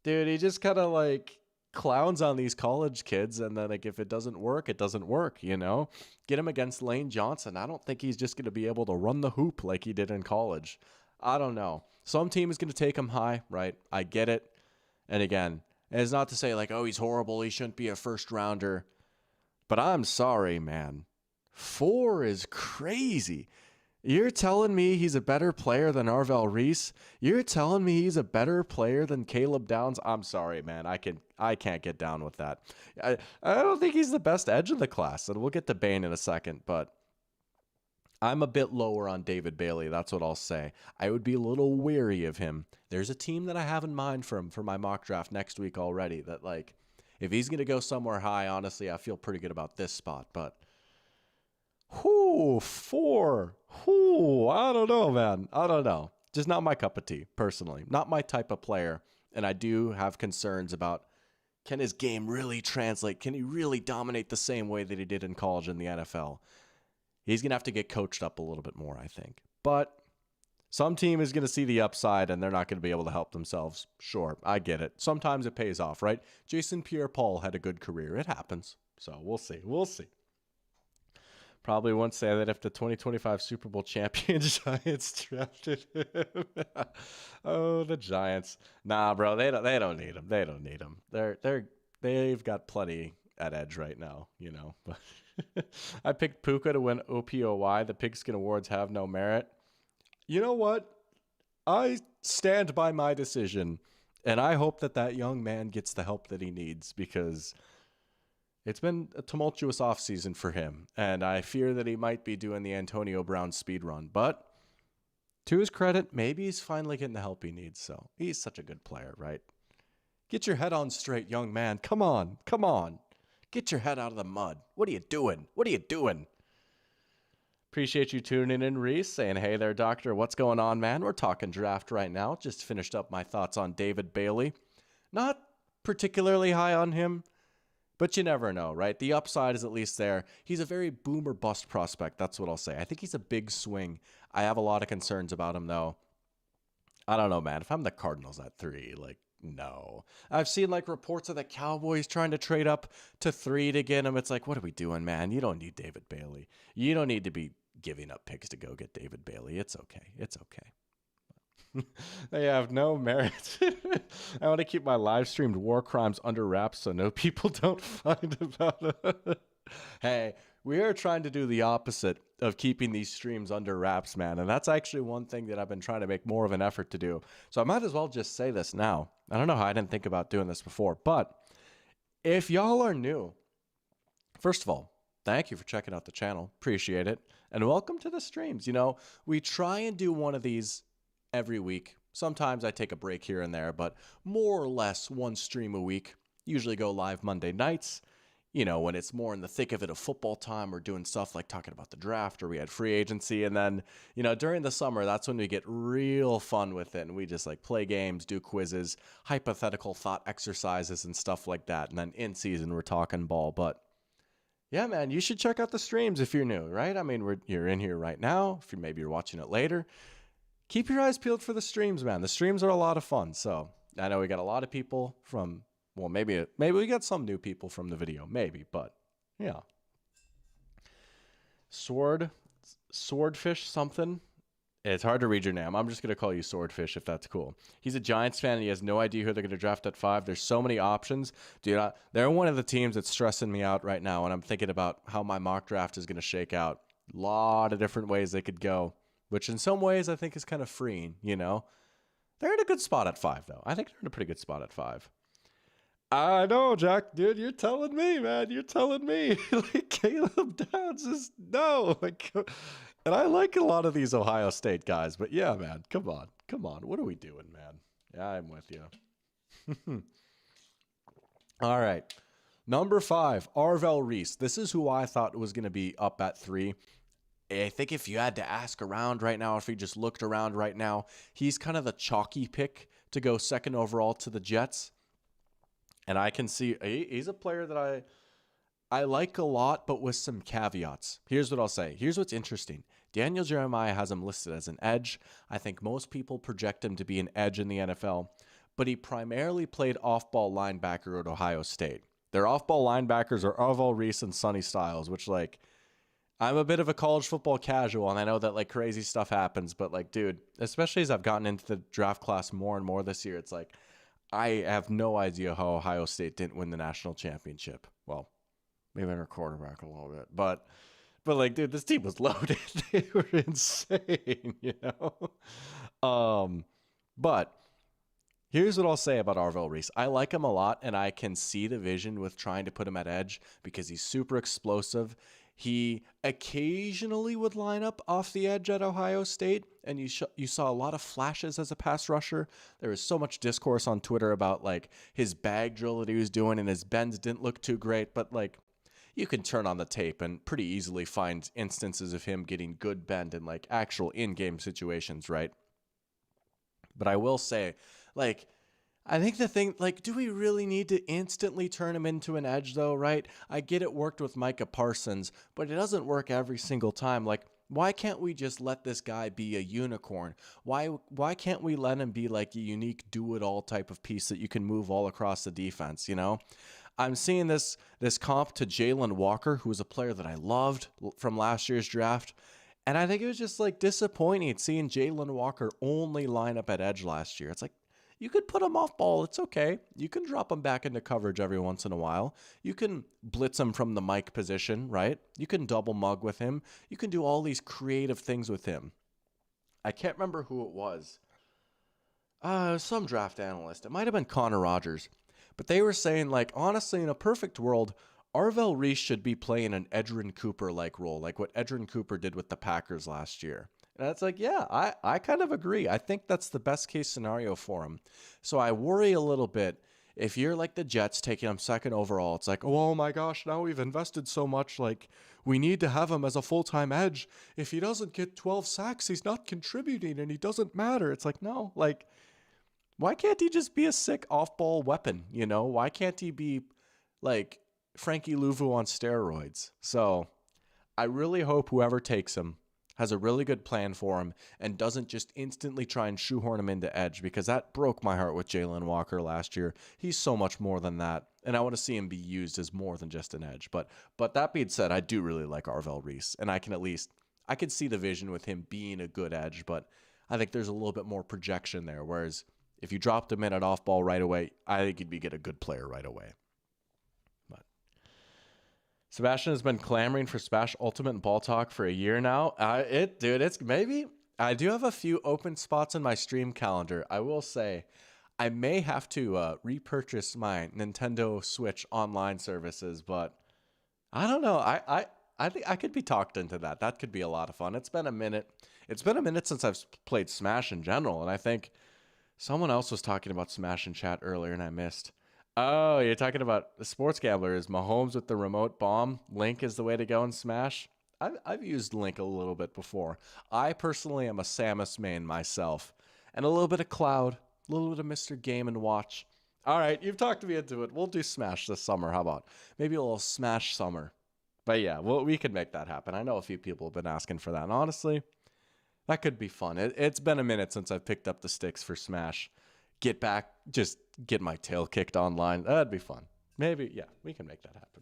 dude, he just kind of like clowns on these college kids. And then, like, if it doesn't work, it doesn't work, you know? Get him against Lane Johnson. I don't think he's just going to be able to run the hoop like he did in college. I don't know. Some team is going to take him high, right? I get it. And again, it's not to say like, oh, he's horrible, he shouldn't be a first rounder. But I'm sorry, man. 4 is crazy. You're telling me he's a better player than Arvell Reese? You're telling me he's a better player than Caleb Downs? I'm sorry, man. I can't get down with that. I don't think he's the best edge in the class. And we'll get to Bain in a second, but I'm a bit lower on David Bailey. That's what I'll say. I would be a little weary of him. There's a team that I have in mind for him for my mock draft next week already that, like, if he's going to go somewhere high, honestly, I feel pretty good about this spot. But, 4. I don't know, man. I don't know. Just not my cup of tea, personally. Not my type of player. And I do have concerns about, can his game really translate? Can he really dominate the same way that he did in college and the NFL? He's going to have to get coached up a little bit more, I think. But some team is going to see the upside and they're not going to be able to help themselves. Sure, I get it. Sometimes it pays off, right? Jason Pierre-Paul had a good career. It happens. So we'll see. We'll see. Probably won't say that if the 2025 Super Bowl champion Giants drafted him. Oh, the Giants. Nah, bro, they don't need him. They don't need him. They've got plenty at edge right now, you know. I picked Puka to win OPOY. The Pigskin Awards have no merit. You know what? I stand by my decision, and I hope that that young man gets the help that he needs, because it's been a tumultuous offseason for him, and I fear that he might be doing the Antonio Brown speed run. But to his credit, maybe he's finally getting the help he needs. So he's such a good player, right? Get your head on straight, young man. Come on. Come on. Get your head out of the mud. What are you doing? What are you doing? Appreciate you tuning in, Reese, saying, hey there, doctor. What's going on, man? We're talking draft right now. Just finished up my thoughts on David Bailey. Not particularly high on him, but you never know, right? The upside is at least there. He's a very boom or bust prospect. That's what I'll say. I think he's a big swing. I have a lot of concerns about him, though. I don't know, man. If I'm the Cardinals at 3, like, no. I've seen like reports of the Cowboys trying to trade up to 3 to get him. It's like, what are we doing, man? You don't need David Bailey. You don't need to be giving up picks to go get David Bailey. It's okay. It's okay. They have no merit. I want to keep my live streamed war crimes under wraps so no people don't find about it. Hey, we are trying to do the opposite of keeping these streams under wraps, man. And that's actually one thing that I've been trying to make more of an effort to do. So I might as well just say this now. I don't know how I didn't think about doing this before, but if y'all are new, first of all, thank you for checking out the channel. Appreciate it. And welcome to the streams. You know, we try and do one of these every week. Sometimes I take a break here and there, but more or less one stream a week. Usually go live Monday nights. You know, when it's more in the thick of it of football time, we're doing stuff like talking about the draft, or we had free agency. And then, you know, during the summer, that's when we get real fun with it. And we just like play games, do quizzes, hypothetical thought exercises and stuff like that. And then in season, we're talking ball. But yeah, man, you should check out the streams if you're new, right? I mean, you're in here right now. If maybe you're watching it later, keep your eyes peeled for the streams, man. The streams are a lot of fun. So I know we got a lot of people from, well, maybe we got some new people from the video, maybe, but yeah. Swordfish something. It's hard to read your name. I'm just going to call you Swordfish if that's cool. He's a Giants fan and he has no idea who they're going to draft at 5. There's so many options. Dude, they're one of the teams that's stressing me out right now, and I'm thinking about how my mock draft is going to shake out. A lot of different ways they could go, which in some ways I think is kind of freeing, you know? They're in a good spot at 5, though. I think they're in a pretty good spot at 5. I know, Jack, dude. You're telling me, man. You're telling me. Like, Caleb Downs is no. Like, and I like a lot of these Ohio State guys, but yeah, man. Come on. Come on. What are we doing, man? Yeah, I'm with you. All right. Number 5, Arvell Reese. This is who I thought was going to be up at 3. I think if you had to ask around right now, if you just looked around right now, he's kind of the chalky pick to go 2nd overall to the Jets. And I can see he's a player that I like a lot, but with some caveats. Here's what I'll say. Here's what's interesting. Daniel Jeremiah has him listed as an edge. I think most people project him to be an edge in the NFL, but he primarily played off-ball linebacker at Ohio State. Their off-ball linebackers are Arvell Reese and Sonny Styles, which, like, I'm a bit of a college football casual, and I know that, like, crazy stuff happens, but, like, dude, especially as I've gotten into the draft class more and more this year, it's like, I have no idea how Ohio State didn't win the national championship. Well, maybe their quarterback a little bit, but like, dude, this team was loaded. They were insane, you know? But here's what I'll say about Arvell Reese. I like him a lot, and I can see the vision with trying to put him at edge because he's super explosive. He occasionally would line up off the edge at Ohio State, and you saw a lot of flashes as a pass rusher. There was so much discourse on Twitter about, like, his bag drill that he was doing, and his bends didn't look too great. But, like, you can turn on the tape and pretty easily find instances of him getting good bend in like actual in-game situations, right? But I will say, like, I think the thing, like, do we really need to instantly turn him into an edge, though, right? I get it worked with Micah Parsons, but it doesn't work every single time. Like, why can't we just let this guy be a unicorn? Why can't we let him be like a unique do-it-all type of piece that you can move all across the defense, you know? I'm seeing this comp to Jalen Walker, who was a player that I loved from last year's draft. And I think it was just like disappointing seeing Jalen Walker only line up at edge last year. It's like, you could put him off ball. It's okay. You can drop him back into coverage every once in a while. You can blitz him from the Mike position, right? You can double mug with him. You can do all these creative things with him. I can't remember who it was. Some draft analyst. It might have been Connor Rogers. But they were saying, like, honestly, in a perfect world, Arvell Reese should be playing an Edgerrin Cooper-like role, like what Edgerrin Cooper did with the Packers last year. And it's like, yeah, I kind of agree. I think that's the best case scenario for him. So I worry a little bit if you're like the Jets taking him second overall. It's like, oh my gosh, now we've invested so much. Like, we need to have him as a full-time edge. If he doesn't get 12 sacks, he's not contributing and he doesn't matter. It's like, no, like, why can't he just be a sick off-ball weapon? You know, why can't he be like Frankie Louvu on steroids? So I really hope whoever takes him has a really good plan for him and doesn't just instantly try and shoehorn him into edge, because that broke my heart with Jalen Walker last year. He's so much more than that, and I want to see him be used as more than just an edge. But that being said, I do really like Arvell Reese, and I can see the vision with him being a good edge, but I think there's a little bit more projection there, whereas if you dropped him in at off ball right away, I think he'd get a good player right away. Sebastian has been clamoring for Smash Ultimate Ball Talk for a year now. It's maybe. I do have a few open spots in my stream calendar. I will say, I may have to repurchase my Nintendo Switch online services, but I don't know. I think I could be talked into that. That could be a lot of fun. It's been a minute. It's been a minute since I've played Smash in general, and I think someone else was talking about Smash in chat earlier, and I missed. Oh, you're talking about the sports gambler. Is Mahomes with the remote bomb? Link is the way to go in Smash? I've used Link a little bit before. I personally am a Samus main myself. And a little bit of Cloud, a little bit of Mr. Game & Watch. All right, you've talked me into it. We'll do Smash this summer. How about? Maybe a little Smash summer. But yeah, we could make that happen. I know a few people have been asking for that. And honestly, that could be fun. It's been a minute since I've picked up the sticks for Smash. Get back, just get my tail kicked online. That'd be fun. Maybe, yeah, we can make that happen.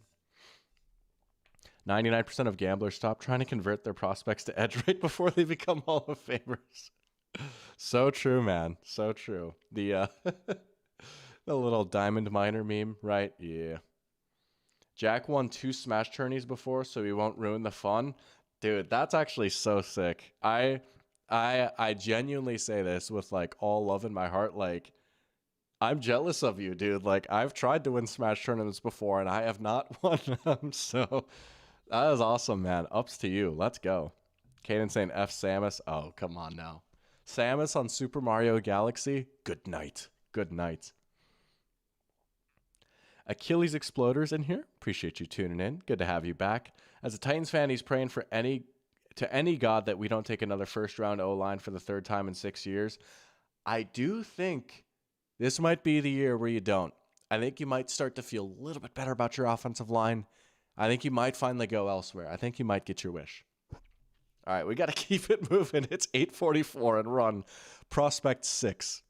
99% of gamblers stop trying to convert their prospects to edge right before they become Hall of Famers. So true, man. So true. The the little diamond miner meme, right? Yeah. Jack won 2 Smash tourneys before, so he won't ruin the fun. Dude, that's actually so sick. I genuinely say this with like all love in my heart. Like, I'm jealous of you, dude. Like, I've tried to win Smash tournaments before and I have not won them. So that is awesome, man. Ups to you. Let's go. Kaden saying F Samus. Oh, come on now. Samus on Super Mario Galaxy. Good night. Good night. Achilles Exploders in here. Appreciate you tuning in. Good to have you back. As a Titans fan, he's praying for any god that we don't take another first round O-line for the 3rd time in 6 years. I do think this might be the year where you don't. I think you might start to feel a little bit better about your offensive line. I think you might finally go elsewhere. I think you might get your wish. All right, we got to keep it moving. It's 8:44 and run. Prospect 6.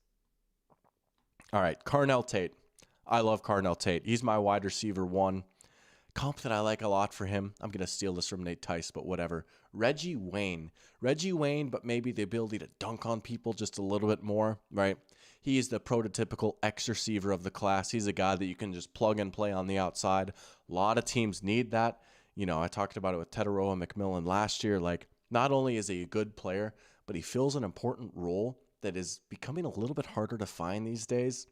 All right, Carnell Tate. I love Carnell Tate. He's my wide receiver 1. Comp that I like a lot for him. I'm going to steal this from Nate Tice, but whatever. Reggie Wayne, but maybe the ability to dunk on people just a little bit more, right? He is the prototypical X receiver of the class. He's a guy that you can just plug and play on the outside. A lot of teams need that. You know, I talked about it with Tetaroa McMillan last year. Like, not only is he a good player, but he fills an important role that is becoming a little bit harder to find these days.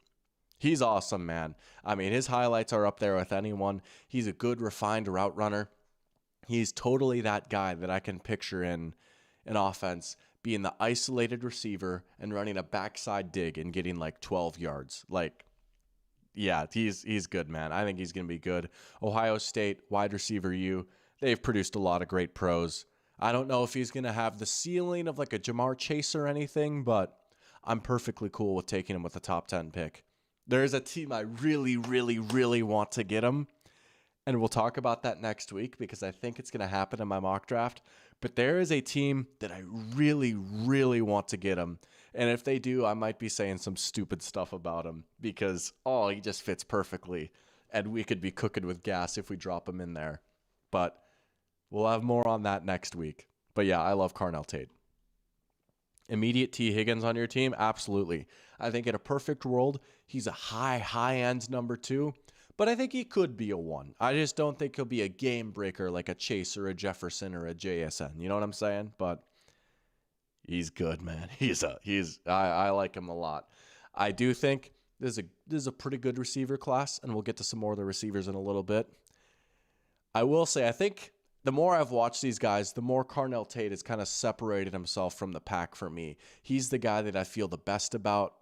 He's awesome, man. I mean, his highlights are up there with anyone. He's a good, refined route runner. He's totally that guy that I can picture in an offense being the isolated receiver and running a backside dig and getting like 12 yards. Like, yeah, he's good, man. I think he's going to be good. Ohio State, wide receiver U, they've produced a lot of great pros. I don't know if he's going to have the ceiling of like a Jamar Chase or anything, but I'm perfectly cool with taking him with a top 10 pick. There is a team I really, really, really want to get him, and we'll talk about that next week because I think it's going to happen in my mock draft. But there is a team that I really, really want to get him. And if they do, I might be saying some stupid stuff about him because, oh, he just fits perfectly. And we could be cooking with gas if we drop him in there. But we'll have more on that next week. But yeah, I love Carnell Tate. Immediate T. Higgins on your team? Absolutely. I think in a perfect world, he's a high end number 2. But I think he could be a 1. I just don't think he'll be a game breaker like a Chase or a Jefferson or a JSN. You know what I'm saying? But he's good, man. I like him a lot. I do think this is a pretty good receiver class, and we'll get to some more of the receivers in a little bit. I will say, I think the more I've watched these guys, the more Carnell Tate has kind of separated himself from the pack for me. He's the guy that I feel the best about.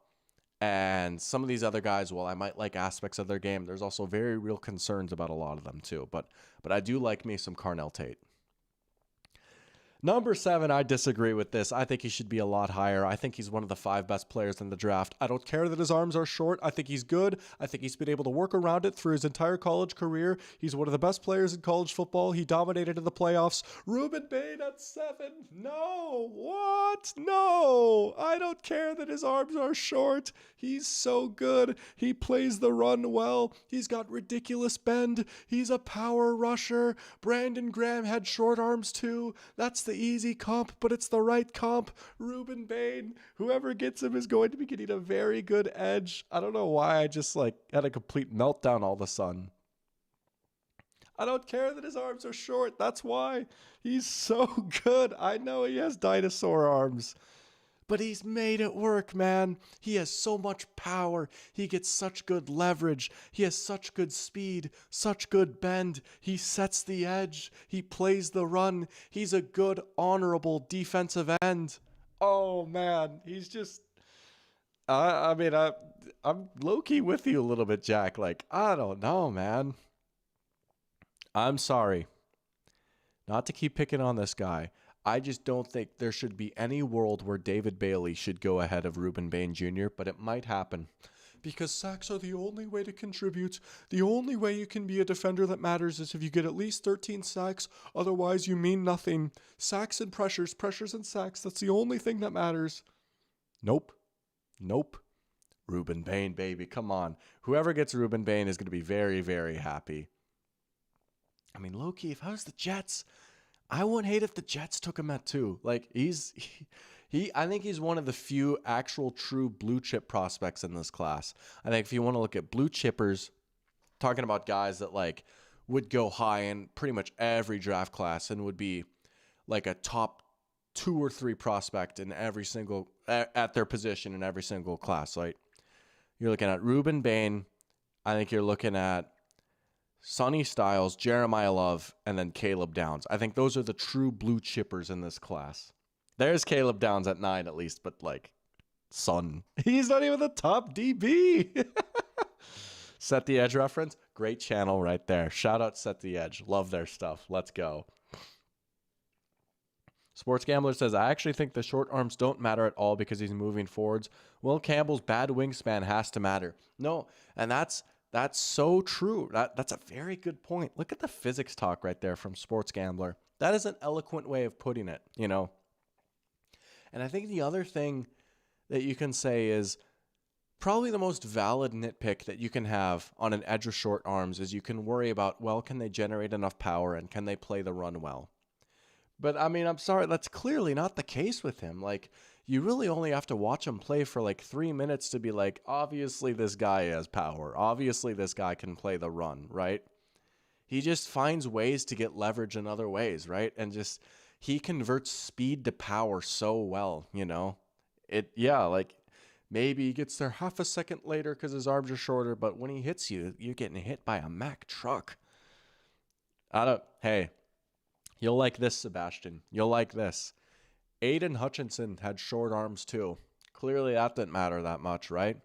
And some of these other guys, while I might like aspects of their game, there's also very real concerns about a lot of them too. But I do like me some Carnell Tate. Number 7, I disagree with this. I think he should be a lot higher. I think he's one of the 5 best players in the draft. I don't care that his arms are short. I think he's good. I think he's been able to work around it through his entire college career. He's one of the best players in college football. He dominated in the playoffs. Ruben Bain at 7. No. What? No. I don't care that his arms are short. He's so good. He plays the run well. He's got ridiculous bend. He's a power rusher. Brandon Graham had short arms too. That's the easy comp, but it's the right comp. Ruben Bain, whoever gets him is going to be getting a very good edge. I don't know why I just had a complete meltdown all of a sudden. I don't care that his arms are short. That's why. He's so good. I know he has dinosaur arms, but he's made it work, man. He has so much power. He gets such good leverage. He has such good speed, such good bend. He sets the edge. He plays the run. He's a good, honorable defensive end. Oh, man. He's just... I'm low-key with you a little bit, Jack. I don't know, man. I'm sorry. Not to keep picking on this guy. I just don't think there should be any world where David Bailey should go ahead of Ruben Bain Jr., but it might happen. Because sacks are the only way to contribute. The only way you can be a defender that matters is if you get at least 13 sacks. Otherwise, you mean nothing. Sacks and pressures and sacks, that's the only thing that matters. Nope. Ruben Bain, baby, come on. Whoever gets Ruben Bain is going to be very, very happy. I mean, low-key, if I was the Jets... I wouldn't hate if the Jets took him at 2. I think he's one of the few actual true blue chip prospects in this class. I think if you want to look at blue chippers, talking about guys that would go high in pretty much every draft class and would be like a top 2 or 3 prospect in every single at their position in every single class. You're looking at Ruben Bain. I think you're looking at Sonny Styles, Jeremiah Love, and then Caleb Downs. I think those are the true blue chippers in this class. There's Caleb Downs at 9 at least, but son. He's not even the top DB. Set the Edge reference. Great channel right there. Shout out Set the Edge. Love their stuff. Let's go. Sports Gambler says, I actually think the short arms don't matter at all because he's moving forwards. Will Campbell's bad wingspan has to matter. No, and that's so true. That's a very good point. Look at the physics talk right there from Sports Gambler. That is an eloquent way of putting it, And I think the other thing that you can say is probably the most valid nitpick that you can have on an edge or short arms is you can worry about, well, can they generate enough power and can they play the run well? But I mean, I'm sorry, that's clearly not the case with him. You really only have to watch him play for 3 minutes to be obviously this guy has power. Obviously this guy can play the run, right? He just finds ways to get leverage in other ways, right? And he converts speed to power so well, maybe he gets there half a second later because his arms are shorter, but when he hits you, you're getting hit by a Mack truck. Hey, you'll like this, Sebastian. You'll like this. Aiden Hutchinson had short arms too. Clearly that didn't matter that much, right?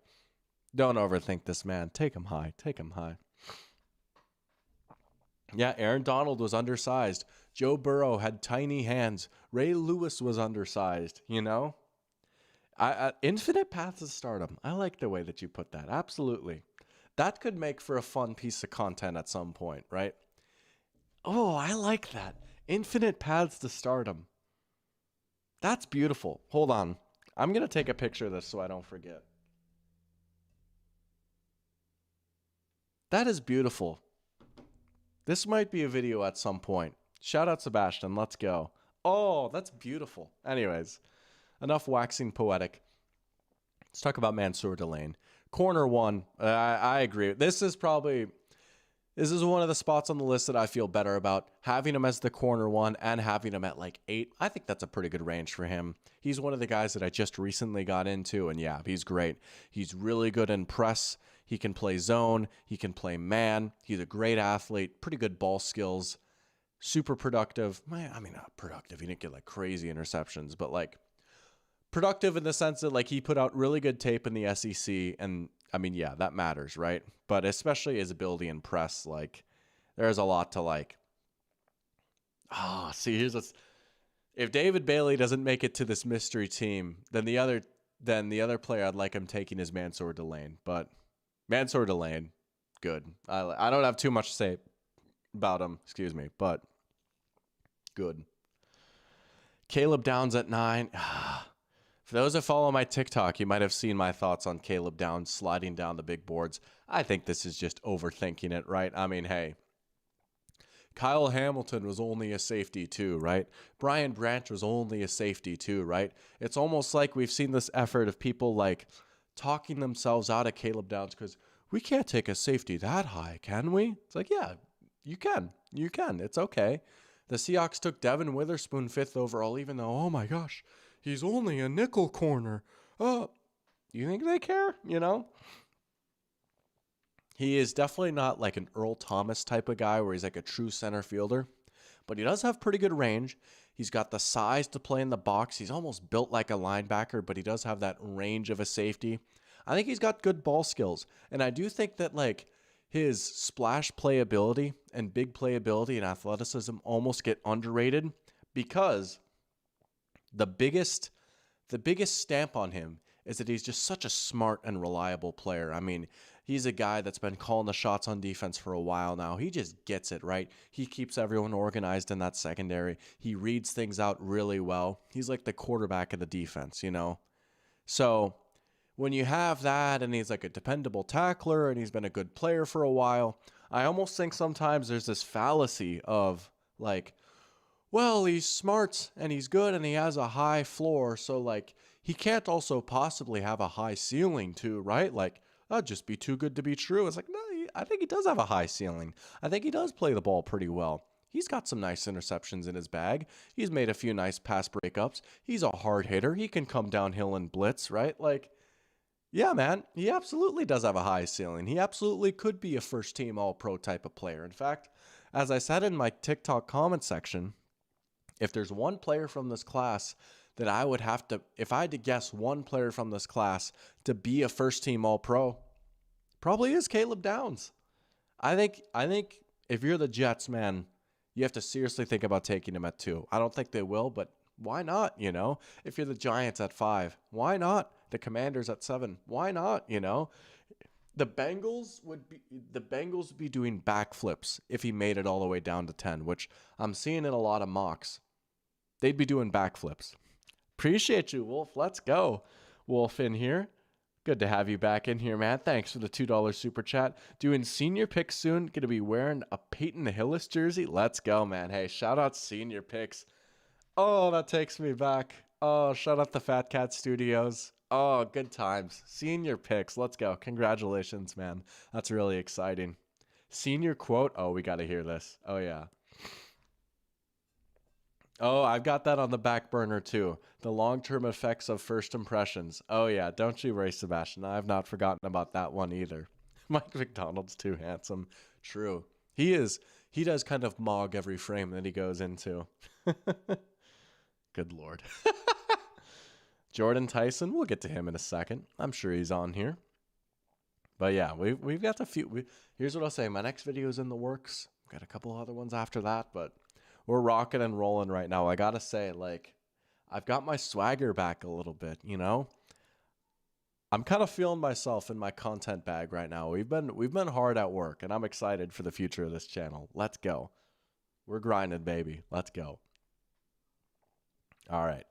Don't overthink this, man. Take him high. Take him high. Yeah, Aaron Donald was undersized. Joe Burrow had tiny hands. Ray Lewis was undersized, you know? Infinite paths to stardom. I like the way that you put that. Absolutely. That could make for a fun piece of content at some point, right? Oh, I like that. Infinite paths to stardom. That's beautiful. Hold on. I'm going to take a picture of this so I don't forget. That is beautiful. This might be a video at some point. Shout out Sebastian. Let's go. Oh, that's beautiful. Anyways, enough waxing poetic. Let's talk about Mansour Delane. Corner one. I agree. This is one of the spots on the list that I feel better about. Having him as the corner one and having him at like 8. I think that's a pretty good range for him. He's one of the guys that I just recently got into, and yeah, he's great. He's really good in press. He can play zone. He can play man. He's a great athlete. Pretty good ball skills. Super productive. I mean, not productive. He didn't get like crazy interceptions, but like productive in the sense that like he put out really good tape in the SEC. And I mean, yeah, that matters, right? But especially his ability in press, like there's a lot to like. See, here's this. If David Bailey doesn't make it to this mystery team, then the other player I'd like him taking is Mansour Delane. But Mansour Delane, good. I don't have too much to say about him, but good. Caleb Downs at 9. For those that follow my TikTok, you might have seen my thoughts on Caleb Downs sliding down the big boards. I think this is just overthinking it, right? I mean, hey, Kyle Hamilton was only a safety too, right? Brian Branch was only a safety too, right? It's almost like we've seen this effort of people like talking themselves out of Caleb Downs because we can't take a safety that high, can we? It's like, yeah, you can. You can. It's okay. The Seahawks took Devin Witherspoon 5th overall, even though, oh my gosh, he's only a nickel corner. You think they care? You know? He is definitely not like an Earl Thomas type of guy where he's like a true center fielder, but he does have pretty good range. He's got the size to play in the box. He's almost built like a linebacker, but he does have that range of a safety. I think he's got good ball skills, and I do think that like his splash playability and big playability and athleticism almost get underrated because the biggest stamp on him is that he's just such a smart and reliable player. I mean, he's a guy that's been calling the shots on defense for a while now. He just gets it, right? He keeps everyone organized in that secondary. He reads things out really well. He's like the quarterback of the defense, you know? So when you have that and he's like a dependable tackler and he's been a good player for a while, I almost think sometimes there's this fallacy of like, well, he's smart and he's good and he has a high floor, so like he can't also possibly have a high ceiling too, right? Like, that'd just be too good to be true. It's like, no, I think he does have a high ceiling. I think he does play the ball pretty well. He's got some nice interceptions in his bag. He's made a few nice pass breakups. He's a hard hitter. He can come downhill and blitz, right? Like, yeah, man, he absolutely does have a high ceiling. He absolutely could be a first-team All-Pro type of player. In fact, as I said in my TikTok comment section, if there's one player from this class that I would have to, if I had to guess one player from this class to be a first-team All-Pro, probably is Caleb Downs. I think if you're the Jets, man, you have to seriously think about taking him at 2. I don't think they will, but why not, you know? If you're the Giants at 5, why not? The Commanders at 7, why not, you know? The Bengals would be doing backflips if he made it all the way down to 10, which I'm seeing in a lot of mocks. They'd be doing backflips. Appreciate you, Wolf. Let's go. Wolf in here. Good to have you back in here, man. Thanks for the $2 super chat. Doing senior picks soon. Going to be wearing a Peyton Hillis jersey. Let's go, man. Hey, shout out senior picks. Oh, that takes me back. Oh, shout out the Fat Cat Studios. Oh, good times. Senior picks. Let's go. Congratulations, man. That's really exciting. Senior quote. Oh, we got to hear this. Oh, yeah. Oh, I've got that on the back burner too. The long-term effects of first impressions. Oh yeah, don't you worry, Sebastian. I have not forgotten about that one either. Mike McDonald's too handsome. True. He is. He does kind of mog every frame that he goes into. Good Lord. Jordan Tyson, we'll get to him in a second. I'm sure he's on here. But yeah, we've got a few. Here's what I'll say. My next video is in the works. Got a couple other ones after that, but we're rocking and rolling right now. I gotta say, like, I've got my swagger back a little bit. You know, I'm kind of feeling myself in my content bag right now. We've been hard at work, and I'm excited for the future of this channel. Let's go. We're grinding, baby. Let's go. All right.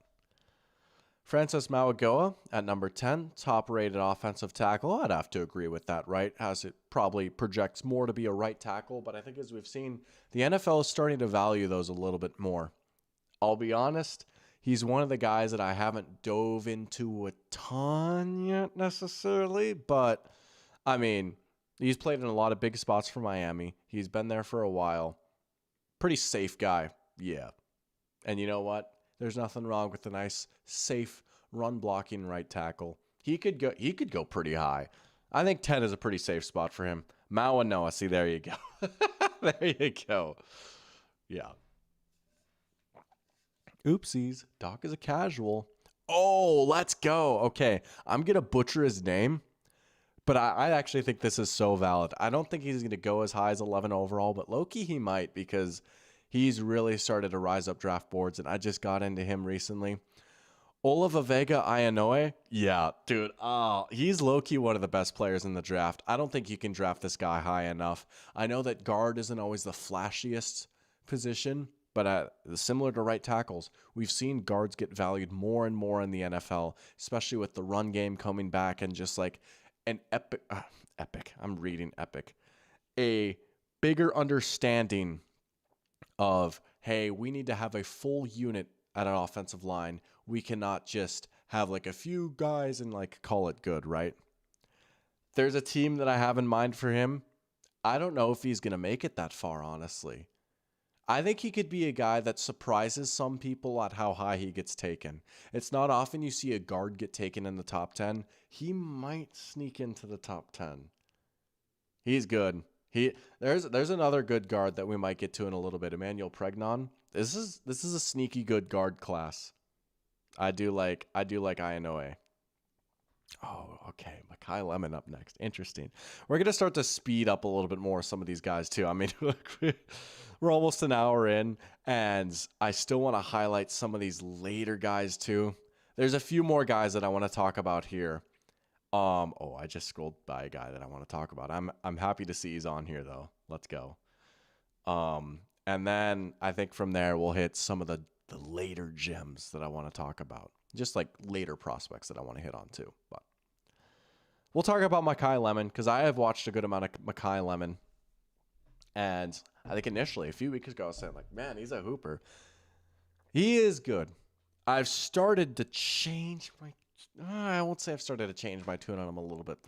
Francis Mauigoa at number 10, top-rated offensive tackle. I'd have to agree with that, right? As it probably projects more to be a right tackle, but I think as we've seen, the NFL is starting to value those a little bit more. I'll be honest, he's one of the guys that I haven't dove into a ton yet necessarily, but I mean, he's played in a lot of big spots for Miami. He's been there for a while. Pretty safe guy, yeah. And you know what? There's nothing wrong with a nice, safe, run-blocking right tackle. He could go pretty high. I think 10 is a pretty safe spot for him. Mao and Noah, see, there you go. There you go. Yeah. Oopsies. Doc is a casual. Oh, let's go. Okay, I'm going to butcher his name, but I actually think this is so valid. I don't think he's going to go as high as 11 overall, but low-key he might because he's really started to rise up draft boards, and I just got into him recently. Olavavega Ayanoe, yeah, dude, he's low-key one of the best players in the draft. I don't think you can draft this guy high enough. I know that guard isn't always the flashiest position, but similar to right tackles, we've seen guards get valued more and more in the NFL, especially with the run game coming back and just like an epic, I'm reading epic, a bigger understanding of, hey, we need to have a full unit at an offensive line. We cannot just have like a few guys and like call it good, right? There's a team that I have in mind for him. I don't know if he's going to make it that far, honestly. I think he could be a guy that surprises some people at how high he gets taken. It's not often you see a guard get taken in the top 10. He might sneak into the top 10. He's good. There's another good guard that we might get to in a little bit. Emmanuel Pregnon. This is a sneaky good guard class. I do like Ayanoe. Oh, okay. Makai Lemon up next. Interesting. We're gonna start to speed up a little bit more some of these guys too. I mean, we're almost an hour in, and I still want to highlight some of these later guys too. There's a few more guys that I want to talk about here. I just scrolled by a guy that I want to talk about. I'm happy to see he's on here though. Let's go. And then I think from there we'll hit some of the later gems that I want to talk about. Just like later prospects that I want to hit on too. But we'll talk about Makai Lemon because I have watched a good amount of Makai Lemon. And I think initially, a few weeks ago, I was saying, like, man, he's a hooper. He is good. I've started to change my... I won't say I've started to change my tune on him a little bit.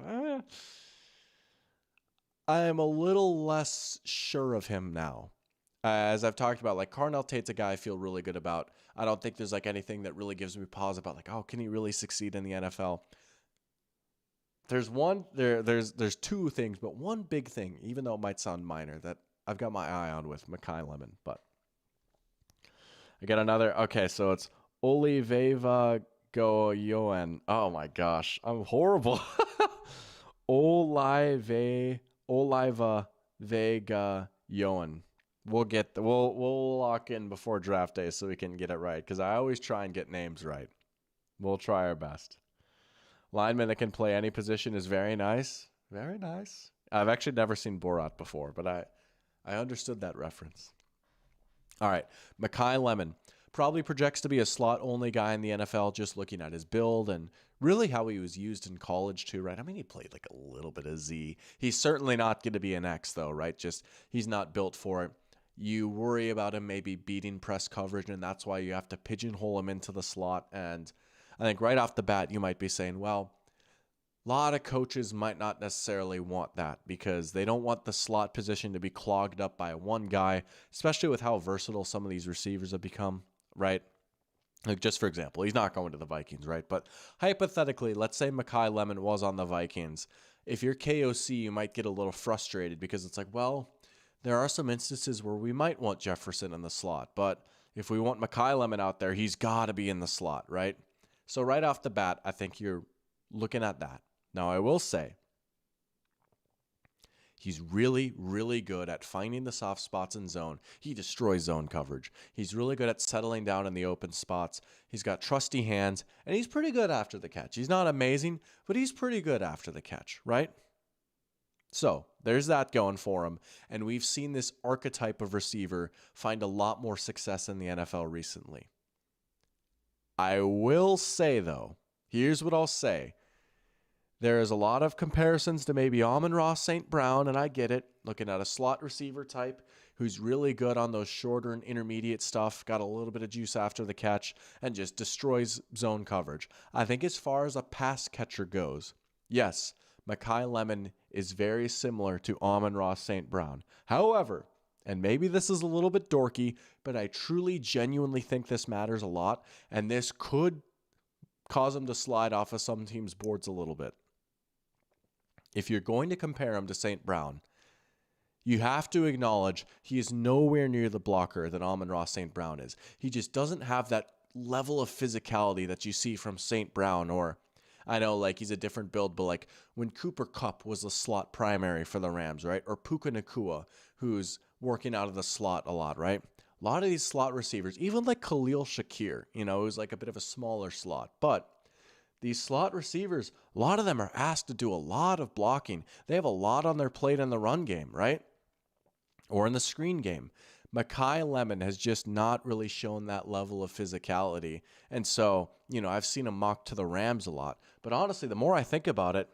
I'm a little less sure of him now. As I've talked about, like, Carnell Tate's a guy I feel really good about. I don't think there's, like, anything that really gives me pause about, like, oh, can he really succeed in the NFL? There's two things, but one big thing, even though it might sound minor, that I've got my eye on with Makai Lemon. But I got another. Okay, so it's Oliveva Goyoen. Oh my gosh, I'm horrible. Oliva Vega Yoen. We'll lock in before draft day so we can get it right, because I always try and get names right. We'll try our best. Lineman that can play any position is very nice. Very nice. I've actually never seen Borat before, but I understood that reference. All right, Makai Lemon probably projects to be a slot-only guy in the NFL, just looking at his build and really how he was used in college too, right? I mean, he played like a little bit of Z. He's certainly not going to be an X, though, right? Just he's not built for it. You worry about him maybe beating press coverage, and that's why you have to pigeonhole him into the slot. And I think right off the bat, you might be saying, well, a lot of coaches might not necessarily want that because they don't want the slot position to be clogged up by one guy, especially with how versatile some of these receivers have become, right? Like, just for example, he's not going to the Vikings, right? But hypothetically, let's say Makai Lemon was on the Vikings. If you're KOC, you might get a little frustrated because it's like, well, there are some instances where we might want Jefferson in the slot, but if we want Makai Lemon out there, he's got to be in the slot, right? So right off the bat, I think you're looking at that. Now, I will say, He's really, really good at finding the soft spots in zone. He destroys zone coverage. He's really good at settling down in the open spots. He's got trusty hands, and he's pretty good after the catch. He's not amazing, but he's pretty good after the catch, right? So there's that going for him. And we've seen this archetype of receiver find a lot more success in the NFL recently. I will say, though, here's what I'll say. There is a lot of comparisons to maybe Amon-Ra St. Brown, and I get it. Looking at a slot receiver type who's really good on those shorter and intermediate stuff, got a little bit of juice after the catch, and just destroys zone coverage. I think as far as a pass catcher goes, yes, Makai Lemon is very similar to Amon-Ra St. Brown. However, and maybe this is a little bit dorky, but I truly, genuinely think this matters a lot, and this could cause him to slide off of some teams' boards a little bit. If you're going to compare him to St. Brown, you have to acknowledge he is nowhere near the blocker that Amon-Ra St. Brown is. He just doesn't have that level of physicality that you see from St. Brown, or I know like he's a different build, but like when Cooper Kupp was the slot primary for the Rams, right? Or Puka Nacua, who's working out of the slot a lot, right? A lot of these slot receivers, even like Khalil Shakir, who's like a bit of a smaller slot, but these slot receivers, a lot of them are asked to do a lot of blocking. They have a lot on their plate in the run game, right? Or in the screen game. Makai Lemon has just not really shown that level of physicality. And so, I've seen him mocked to the Rams a lot. But honestly, the more I think about it,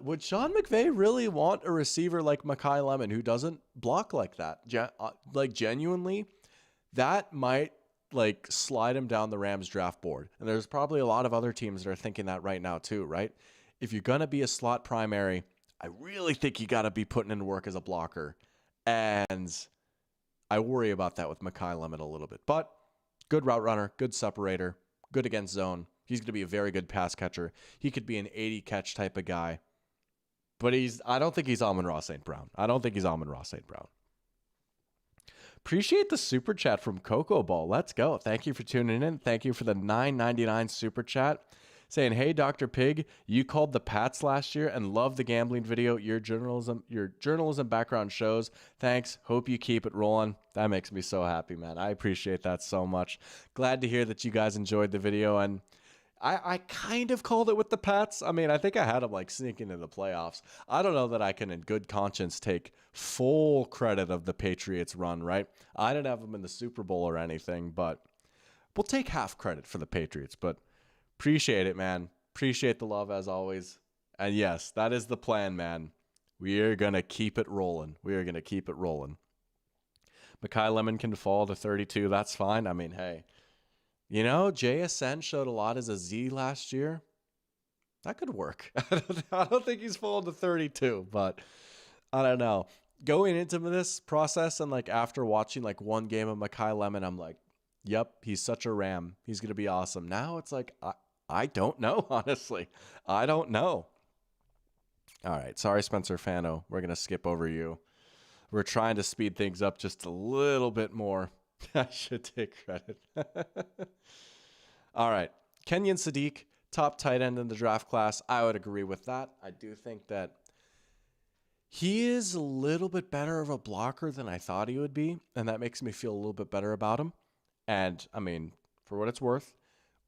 would Sean McVay really want a receiver like Makai Lemon who doesn't block like that? Genuinely, that might slide him down the Rams draft board. And there's probably a lot of other teams that are thinking that right now too, right? If you're going to be a slot primary, I really think you got to be putting in work as a blocker. And I worry about that with Makai Lemon a little bit. But good route runner, good separator, good against zone. He's going to be a very good pass catcher. He could be an 80 catch type of guy. But I don't think he's Amon-Ra St. Brown. Appreciate the super chat from Coco Ball. Let's go. Thank you for tuning in. Thank you for the $9.99 super chat. Saying, hey, Dr. Pig, you called the Pats last year and love the gambling video your journalism background shows. Thanks. Hope you keep it rolling. That makes me so happy, man. I appreciate that so much. Glad to hear that you guys enjoyed the video. And I kind of called it with the Pats. I mean, I think I had them sneaking into the playoffs. I don't know that I can in good conscience take full credit of the Patriots run, right? I didn't have them in the Super Bowl or anything, but we'll take half credit for the Patriots. But appreciate it, man. Appreciate the love as always. And yes, that is the plan, man. We are going to keep it rolling. Makai Lemon can fall to 32. That's fine. I mean, hey. JSN showed a lot as a Z last year. That could work. I don't think he's fallen to 32, but I don't know. Going into this process and after watching one game of Makai Lemon, I'm like, yep, he's such a Ram. He's going to be awesome. Now it's I don't know, honestly. I don't know. All right. Sorry, Spencer Fano. We're going to skip over you. We're trying to speed things up just a little bit more. I should take credit. All right. Kenyon Sadiq, top tight end in the draft class. I would agree with that. I do think that he is a little bit better of a blocker than I thought he would be, and that makes me feel a little bit better about him. And, I mean, for what it's worth,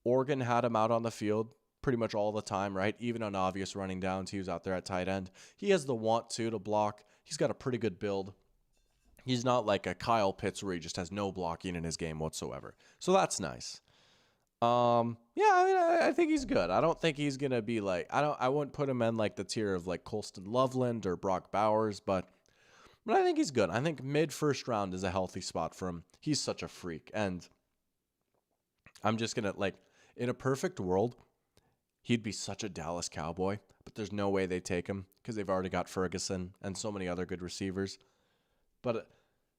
Oregon had him out on the field pretty much all the time, right? Even on obvious running downs, he was out there at tight end. He has the want to block. He's got a pretty good build. He's not like a Kyle Pitts where he just has no blocking in his game whatsoever. So that's nice. I think he's good. I don't think he's going to be I wouldn't put him in the tier of Colston Loveland or Brock Bowers, but I think he's good. I think mid first round is a healthy spot for him. He's such a freak. And I'm just going to in a perfect world, he'd be such a Dallas Cowboy, but there's no way they take him because they've already got Ferguson and so many other good receivers. But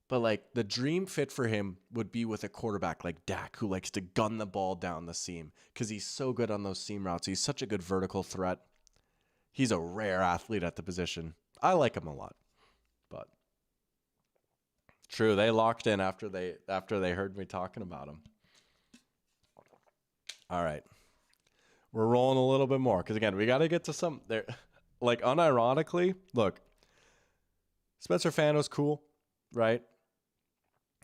the dream fit for him would be with a quarterback like Dak, who likes to gun the ball down the seam because he's so good on those seam routes. He's such a good vertical threat. He's a rare athlete at the position. I like him a lot. But true, they locked in after they heard me talking about him. All right. We're rolling a little bit more because, again, we got to get to some there. Unironically, look, Spencer Fano's cool, right?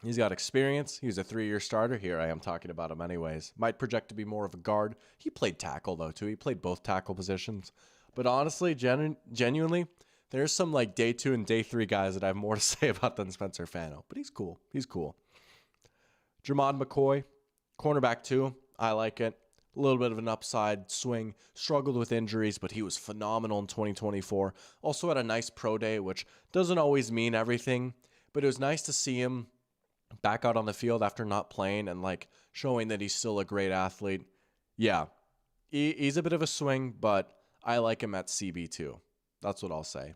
He's got experience. He was a 3-year starter. Here I am talking about him anyways. Might project to be more of a guard. He played tackle, though, too. He played both tackle positions. But honestly, genuinely, there's some like day 2 and day 3 guys that I have more to say about than Spencer Fano. But he's cool. He's cool. Jermod McCoy, cornerback 2. I like it. A little bit of an upside swing. Struggled with injuries, but he was phenomenal in 2024. Also had a nice pro day, which doesn't always mean everything. But it was nice to see him back out on the field after not playing and like showing that he's still a great athlete. Yeah, he's a bit of a swing, but I like him at CB2. That's what I'll say.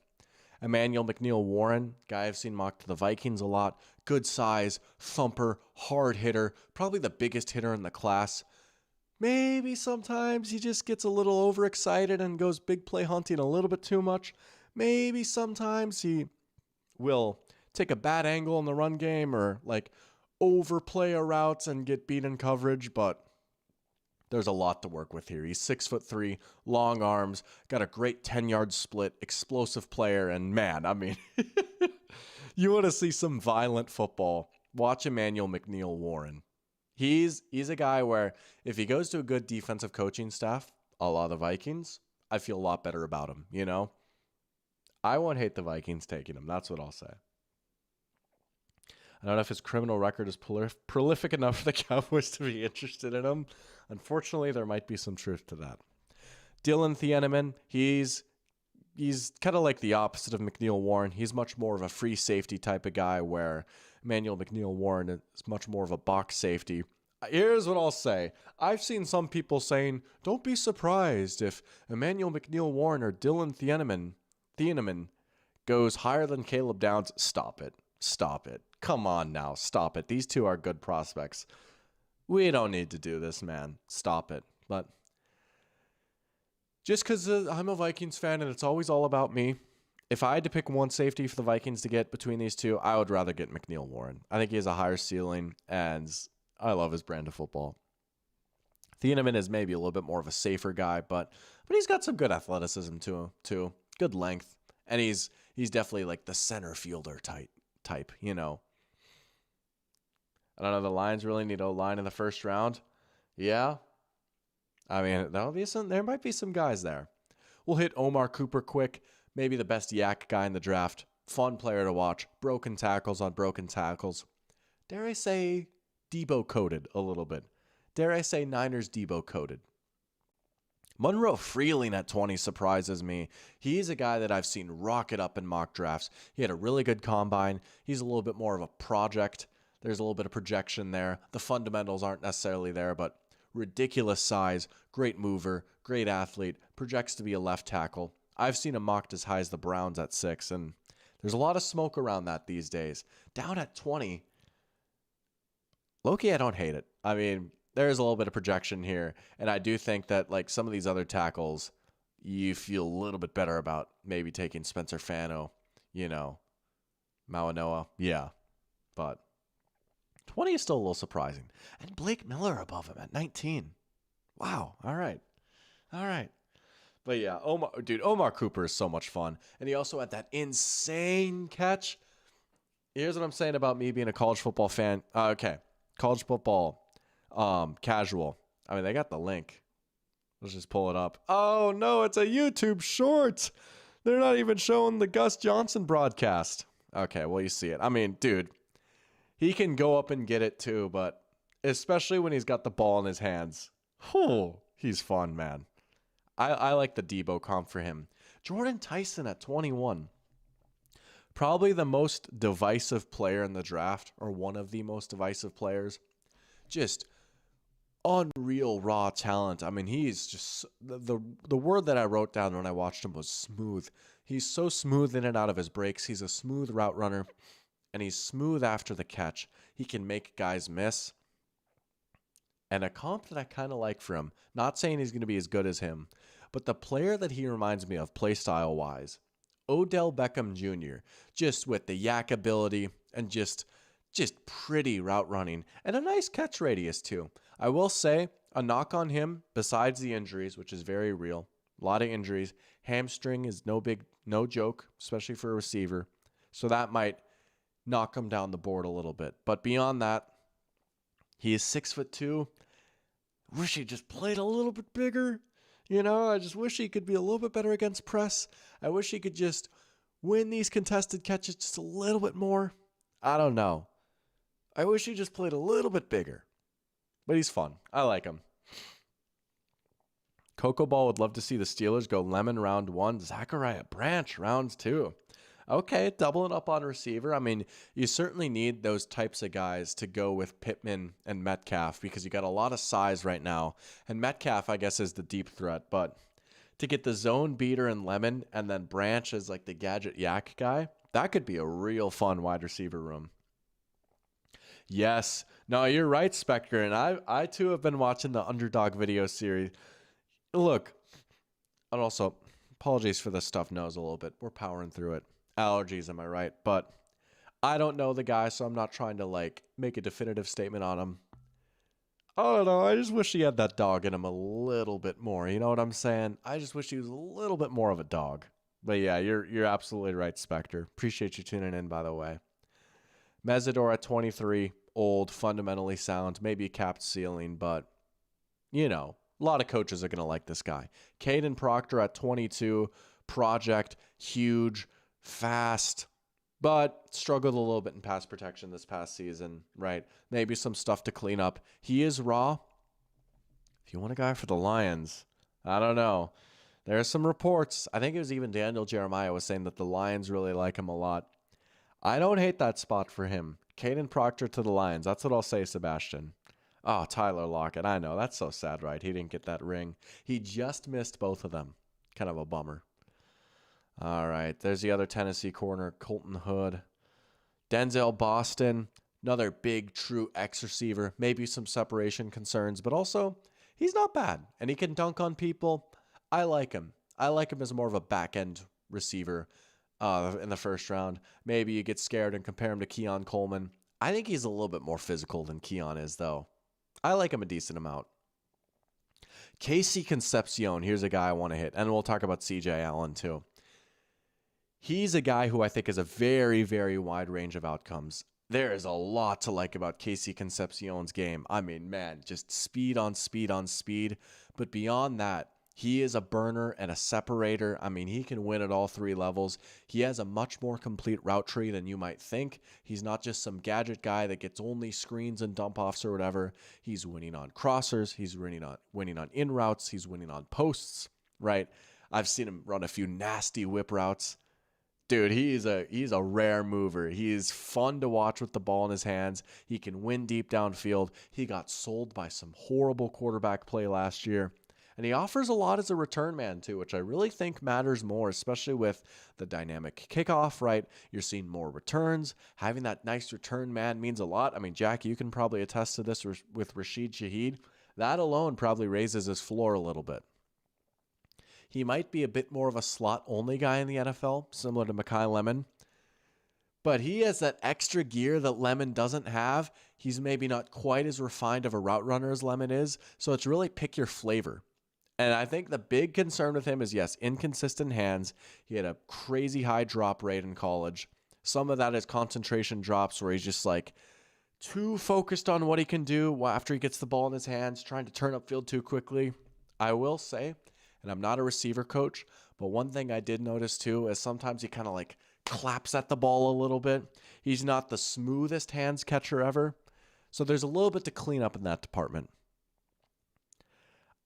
Emmanuel McNeil-Warren, guy I've seen mocked to the Vikings a lot. Good size, thumper, hard hitter, probably the biggest hitter in the class. Maybe sometimes he just gets a little overexcited and goes big play hunting a little bit too much. Maybe sometimes he will take a bad angle in the run game or like overplay a routes and get beat in coverage, but there's a lot to work with here. He's 6'3", long arms, got a great 10-yard split, explosive player, and man, I mean, you want to see some violent football, watch Emmanuel McNeil-Warren. He's a guy where if he goes to a good defensive coaching staff, a la the Vikings, I feel a lot better about him, you know? I won't hate the Vikings taking him. That's what I'll say. I don't know if his criminal record is prolific enough for the Cowboys to be interested in him. Unfortunately, there might be some truth to that. Dylan Thieneman, he's kind of like the opposite of McNeil-Warren. He's much more of a free safety type of guy, where Emmanuel McNeil-Warren is much more of a box safety. Here's what I'll say. I've seen some people saying, don't be surprised if Emmanuel McNeil-Warren or Dylan Thieneman goes higher than Caleb Downs. Stop it. Stop it. Come on now. Stop it. These two are good prospects. We don't need to do this, man. Stop it. But just because I'm a Vikings fan and it's always all about me, if I had to pick one safety for the Vikings to get between these two, I would rather get McNeil-Warren. I think he has a higher ceiling, and I love his brand of football. Thieneman is maybe a little bit more of a safer guy, but he's got some good athleticism to him, too. Good length. And he's definitely like the center fielder type, you know. I don't know, the Lions really need O-line in the first round. Yeah. I mean, there might be some guys there. We'll hit Omar Cooper quick. Maybe the best yak guy in the draft. Fun player to watch. Broken tackles on broken tackles. Dare I say Debo-coded a little bit. Dare I say Niners Debo-coded. Monroe Freeling at 20 surprises me. He's a guy that I've seen rocket up in mock drafts. He had a really good combine. He's a little bit more of a project. There's a little bit of projection there. The fundamentals aren't necessarily there, but ridiculous size, great mover, great athlete, projects to be a left tackle. I've seen him mocked as high as the Browns at 6, and there's a lot of smoke around that these days. Down at 20, low-key, I don't hate it. I mean, there's a little bit of projection here, and I do think that like some of these other tackles, you feel a little bit better about maybe taking Spencer Fano, you know, Mawanoa. Yeah, but 20 is still a little surprising. And Blake Miller above him at 19. Wow. All right. But yeah, Omar Cooper is so much fun. And he also had that insane catch. Here's what I'm saying about me being a college football fan. Okay. College football casual. I mean, they got the link. Let's just pull it up. Oh, no, it's a YouTube short. They're not even showing the Gus Johnson broadcast. Okay, well, you see it. I mean, dude, he can go up and get it too, but especially when he's got the ball in his hands. Whew, he's fun, man. I like the Debo comp for him. Jordan Tyson at 21. Probably the most divisive player in the draft, or one of the most divisive players. Just unreal raw talent. I mean, he's just the word that I wrote down when I watched him was smooth. He's so smooth in and out of his breaks. He's a smooth route runner, and he's smooth after the catch. He can make guys miss. And a comp that I kind of like for him, not saying he's going to be as good as him, but the player that he reminds me of playstyle-wise, Odell Beckham Jr., just with the yak ability and just pretty route running and a nice catch radius too. I will say a knock on him, besides the injuries, which is very real, a lot of injuries. Hamstring is no joke, especially for a receiver. So that might knock him down the board a little bit. But beyond that, he is 6'2". Wish he just played a little bit bigger. I just wish he could be a little bit better against press. I wish he could just win these contested catches just a little bit more. I don't know. I wish he just played a little bit bigger. But he's fun. I like him. Coco Ball would love to see the Steelers go Lemon round 1, Zachariah Branch round 2. Okay, doubling up on receiver. I mean, you certainly need those types of guys to go with Pittman and Metcalf because you got a lot of size right now. And Metcalf, I guess, is the deep threat. But to get the zone beater and Lemon and then Branch as like the gadget yak guy, that could be a real fun wide receiver room. Yes. No, you're right, Spectre. And I too have been watching the Underdog video series. Look, and also, apologies for the stuffed nose a little bit. We're powering through it. Allergies, am I right? But I don't know the guy, so I'm not trying to make a definitive statement on him. I don't know. I just wish he had that dog in him a little bit more. You know what I'm saying? I just wish he was a little bit more of a dog. But yeah, you're absolutely right, Spectre. Appreciate you tuning in, by the way. Mesidor at 23, old, fundamentally sound, maybe a capped ceiling, but a lot of coaches are going to like this guy. Caden Proctor at 22, project, huge, fast, but struggled a little bit in pass protection this past season, right? Maybe some stuff to clean up. He is raw. If you want a guy for the Lions, I don't know. There are some reports. I think it was even Daniel Jeremiah was saying that the Lions really like him a lot. I don't hate that spot for him. Caden Proctor to the Lions. That's what I'll say, Sebastian. Oh, Tyler Lockett. I know. That's so sad, right? He didn't get that ring. He just missed both of them. Kind of a bummer. All right. There's the other Tennessee corner, Colton Hood. Denzel Boston. Another big, true X receiver. Maybe some separation concerns, but also he's not bad. And he can dunk on people. I like him. I like him as more of a back-end receiver in the first round. Maybe you get scared and compare him to Keon Coleman. I think he's a little bit more physical than Keon is, though. I like him a decent amount. Casey Concepcion, here's a guy I want to hit. And we'll talk about CJ Allen, too. He's a guy who I think has a very, very wide range of outcomes. There is a lot to like about Casey Concepcion's game. I mean, man, just speed on speed on speed. But beyond that, he is a burner and a separator. I mean, he can win at all three levels. He has a much more complete route tree than you might think. He's not just some gadget guy that gets only screens and dump-offs or whatever. He's winning on crossers. He's winning on in routes. He's winning on posts, right? I've seen him run a few nasty whip routes. Dude, he's a rare mover. He is fun to watch with the ball in his hands. He can win deep downfield. He got sold by some horrible quarterback play last year. And he offers a lot as a return man, too, which I really think matters more, especially with the dynamic kickoff, right? You're seeing more returns. Having that nice return man means a lot. I mean, Jack, you can probably attest to this with Rashid Shaheed. That alone probably raises his floor a little bit. He might be a bit more of a slot-only guy in the NFL, similar to Mekhi Lemon. But he has that extra gear that Lemon doesn't have. He's maybe not quite as refined of a route runner as Lemon is, so it's really pick your flavor. And I think the big concern with him is, yes, inconsistent hands. He had a crazy high drop rate in college. Some of that is concentration drops where he's just too focused on what he can do after he gets the ball in his hands, trying to turn upfield too quickly. I will say, and I'm not a receiver coach, but one thing I did notice too is sometimes he kind of claps at the ball a little bit. He's not the smoothest hands catcher ever. So there's a little bit to clean up in that department.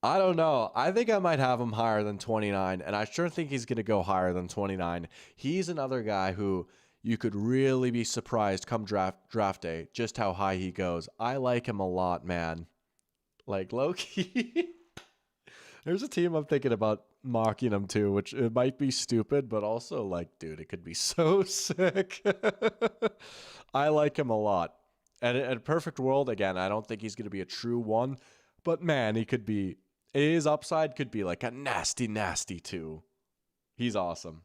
I don't know. I think I might have him higher than 29, and I sure think he's going to go higher than 29. He's another guy who you could really be surprised come draft day just how high he goes. I like him a lot, man. Low-key. There's a team I'm thinking about mocking him to, which it might be stupid, but also dude, it could be so sick. I like him a lot. And in a perfect world, again, I don't think he's going to be a true one, but man, his upside could be a nasty, nasty 2. He's awesome.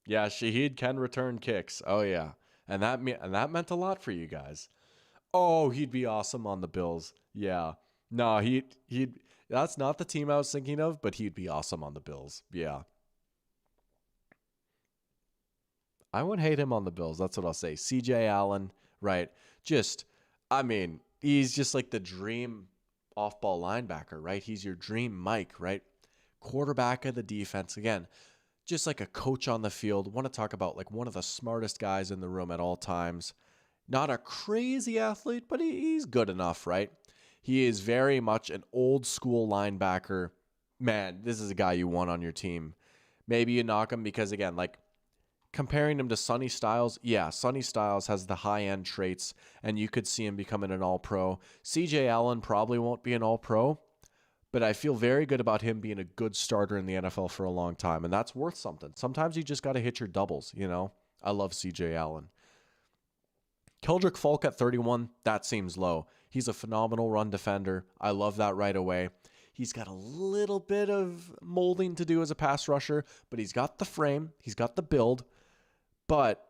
Yeah, Shaheed can return kicks. Oh, yeah. And that meant a lot for you guys. Oh, he'd be awesome on the Bills. Yeah. No, he'd that's not the team I was thinking of, but he'd be awesome on the Bills. Yeah. I wouldn't hate him on the Bills. That's what I'll say. CJ Allen, right? Just, I mean, he's just like the dream off-ball linebacker, right? He's your dream Mike, right? Quarterback of the defense. Again, just like a coach on the field. Want to talk about like one of the smartest guys in the room at all times. Not a crazy athlete, but he's good enough, right? He is very much an old school linebacker. Man, this is a guy you want on your team. Maybe you knock him because, again, like comparing him to Sonny Styles, yeah, Sonny Styles has the high-end traits, and you could see him becoming an all-pro. CJ Allen probably won't be an all-pro, but I feel very good about him being a good starter in the NFL for a long time, and that's worth something. Sometimes you just got to hit your doubles, you know? I love CJ Allen. Keldrick Falk at 31, that seems low. He's a phenomenal run defender. I love that right away. He's got a little bit of molding to do as a pass rusher, but he's got the frame, he's got the build. But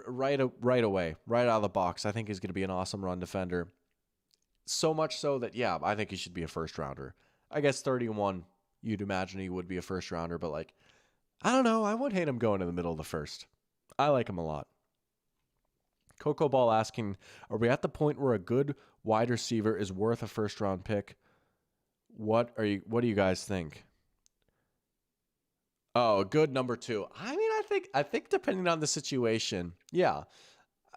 right away, right out of the box, I think he's going to be an awesome run defender. So much so that, yeah, I think he should be a first rounder. I guess 31, you'd imagine he would be a first rounder, but like, I don't know. I wouldn't hate him going in the middle of the first. I like him a lot. Coco Ball asking, are we at the point where a good wide receiver is worth a first round pick? What do you guys think? Oh, a good number 2. I mean, I think depending on the situation, yeah.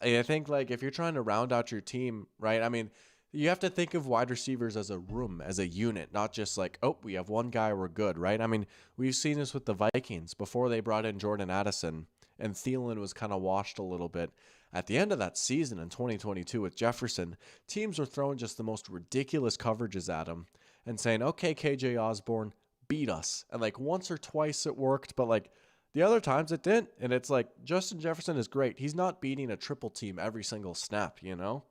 I think like if you're trying to round out your team, right? I mean, you have to think of wide receivers as a room, as a unit, not just like, oh, we have one guy, we're good, right? I mean, we've seen this with the Vikings before they brought in Jordan Addison, and Thielen was kind of washed a little bit. At the end of that season in 2022 with Jefferson, teams were throwing just the most ridiculous coverages at him and saying, okay, KJ Osborne, beat us. And like once or twice it worked, but like the other times it didn't. And it's like Justin Jefferson is great. He's not beating a triple team every single snap, you know?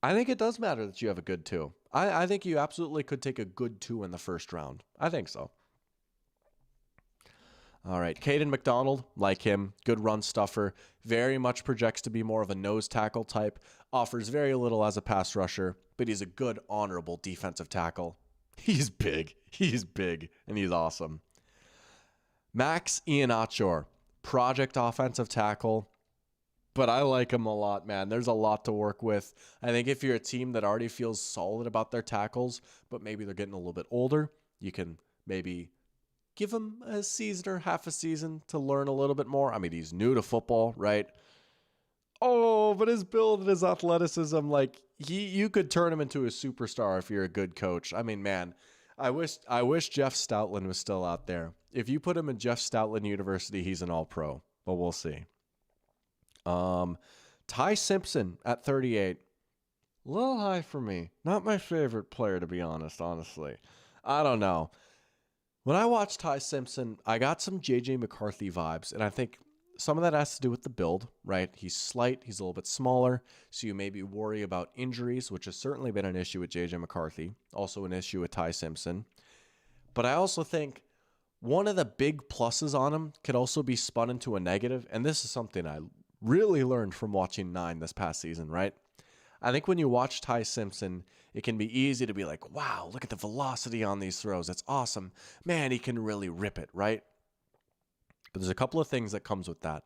I think it does matter that you have a good 2. I think you absolutely could take a good 2 in the first round. I think so. All right, Caden McDonald, like him, good run stuffer, very much projects to be more of a nose tackle type, offers very little as a pass rusher, but he's a good, honorable defensive tackle. He's big, and he's awesome. Max Iheanacho, project offensive tackle, but I like him a lot, man. There's a lot to work with. I think if you're a team that already feels solid about their tackles, but maybe they're getting a little bit older, you can maybe give him a season or half a season to learn a little bit more. I mean, he's new to football, right? Oh, but his build and his athleticism, like you could turn him into a superstar if you're a good coach. I mean, man, I wish Jeff Stoutland was still out there. If you put him in Jeff Stoutland University, he's an all-pro, but we'll see. Ty Simpson at 38. A little high for me. Not my favorite player, to be honest, honestly. I don't know. When I watched Ty Simpson, I got some J.J. McCarthy vibes, and I think some of that has to do with the build, right? He's slight, he's a little bit smaller, so you maybe worry about injuries, which has certainly been an issue with J.J. McCarthy, also an issue with Ty Simpson. But I also think one of the big pluses on him could also be spun into a negative, and this is something I really learned from watching 9 this past season, right? I think when you watch Ty Simpson, it can be easy to be like, wow, look at the velocity on these throws. It's awesome. Man, he can really rip it, right? But there's a couple of things that comes with that.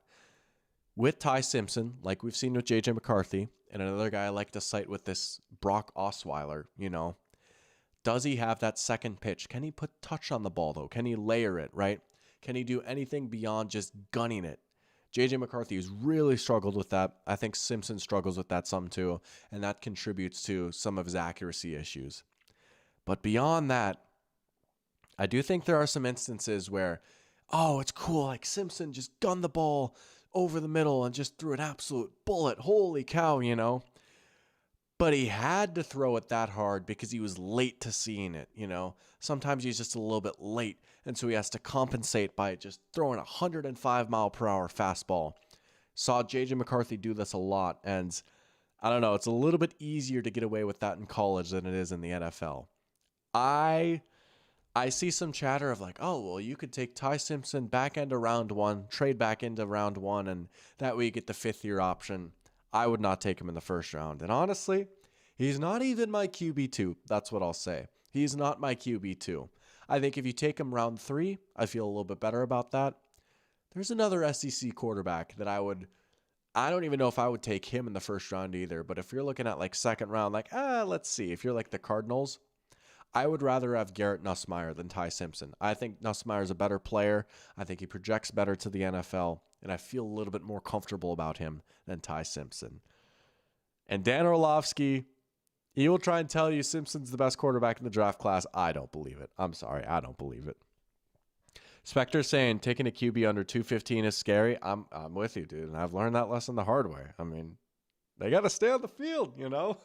With Ty Simpson, like we've seen with J.J. McCarthy, and another guy I like to cite with this Brock Osweiler, you know, does he have that second pitch? Can he put touch on the ball, though? Can he layer it, right? Can he do anything beyond just gunning it? J.J. McCarthy has really struggled with that. I think Simpson struggles with that some too, and that contributes to some of his accuracy issues. But beyond that, I do think there are some instances where, oh, it's cool, like Simpson just gunned the ball over the middle and just threw an absolute bullet. Holy cow, you know? But he had to throw it that hard because he was late to seeing it, you know? Sometimes he's just a little bit late, and so he has to compensate by just throwing a 105-mile-per-hour fastball. Saw J.J. McCarthy do this a lot, and I don't know, it's a little bit easier to get away with that in college than it is in the NFL. I see some chatter of like, oh, well, you could take Ty Simpson back into round 1, trade back into round 1, and that way you get the 5th-year option. I would not take him in the first round. And honestly, he's not even my QB2. That's what I'll say. He's not my QB2. I think if you take him round 3, I feel a little bit better about that. There's another SEC quarterback that I don't even know if I would take him in the first round either. But if you're looking at like second round, like, let's see. If you're like the Cardinals, I would rather have Garrett Nussmeier than Ty Simpson. I think Nussmeier is a better player. I think he projects better to the NFL, and I feel a little bit more comfortable about him than Ty Simpson. And Dan Orlovsky, he will try and tell you Simpson's the best quarterback in the draft class. I don't believe it. I'm sorry. I don't believe it. Spectre saying taking a QB under 215 is scary. I'm with you, dude. And I've learned that lesson the hard way. I mean, they got to stay on the field, you know?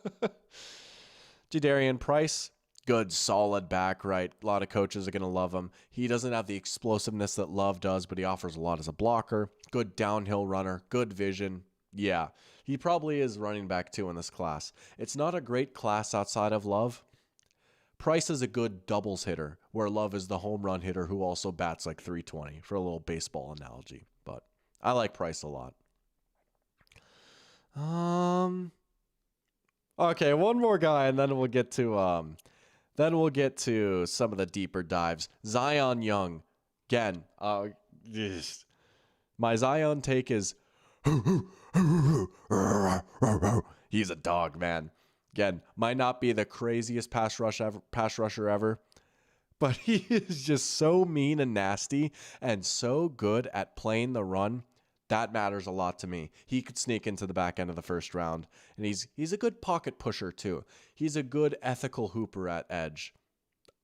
Jadarian Price, good, solid back, right? A lot of coaches are going to love him. He doesn't have the explosiveness that Love does, but he offers a lot as a blocker. Good downhill runner, good vision. Yeah, he probably is running back 2 in this class. It's not a great class outside of Love. Price is a good doubles hitter, where Love is the home run hitter who also bats like 320 for a little baseball analogy. But I like Price a lot. Okay, one more guy, and then we'll get to some of the deeper dives. Zion Young, again. My Zion take is he's a dog, man. Again, might not be the craziest pass rusher ever, but he is just so mean and nasty and so good at playing the run. That matters a lot to me. He could sneak into the back end of the first round, and he's a good pocket pusher too. He's a good ethical hooper at edge.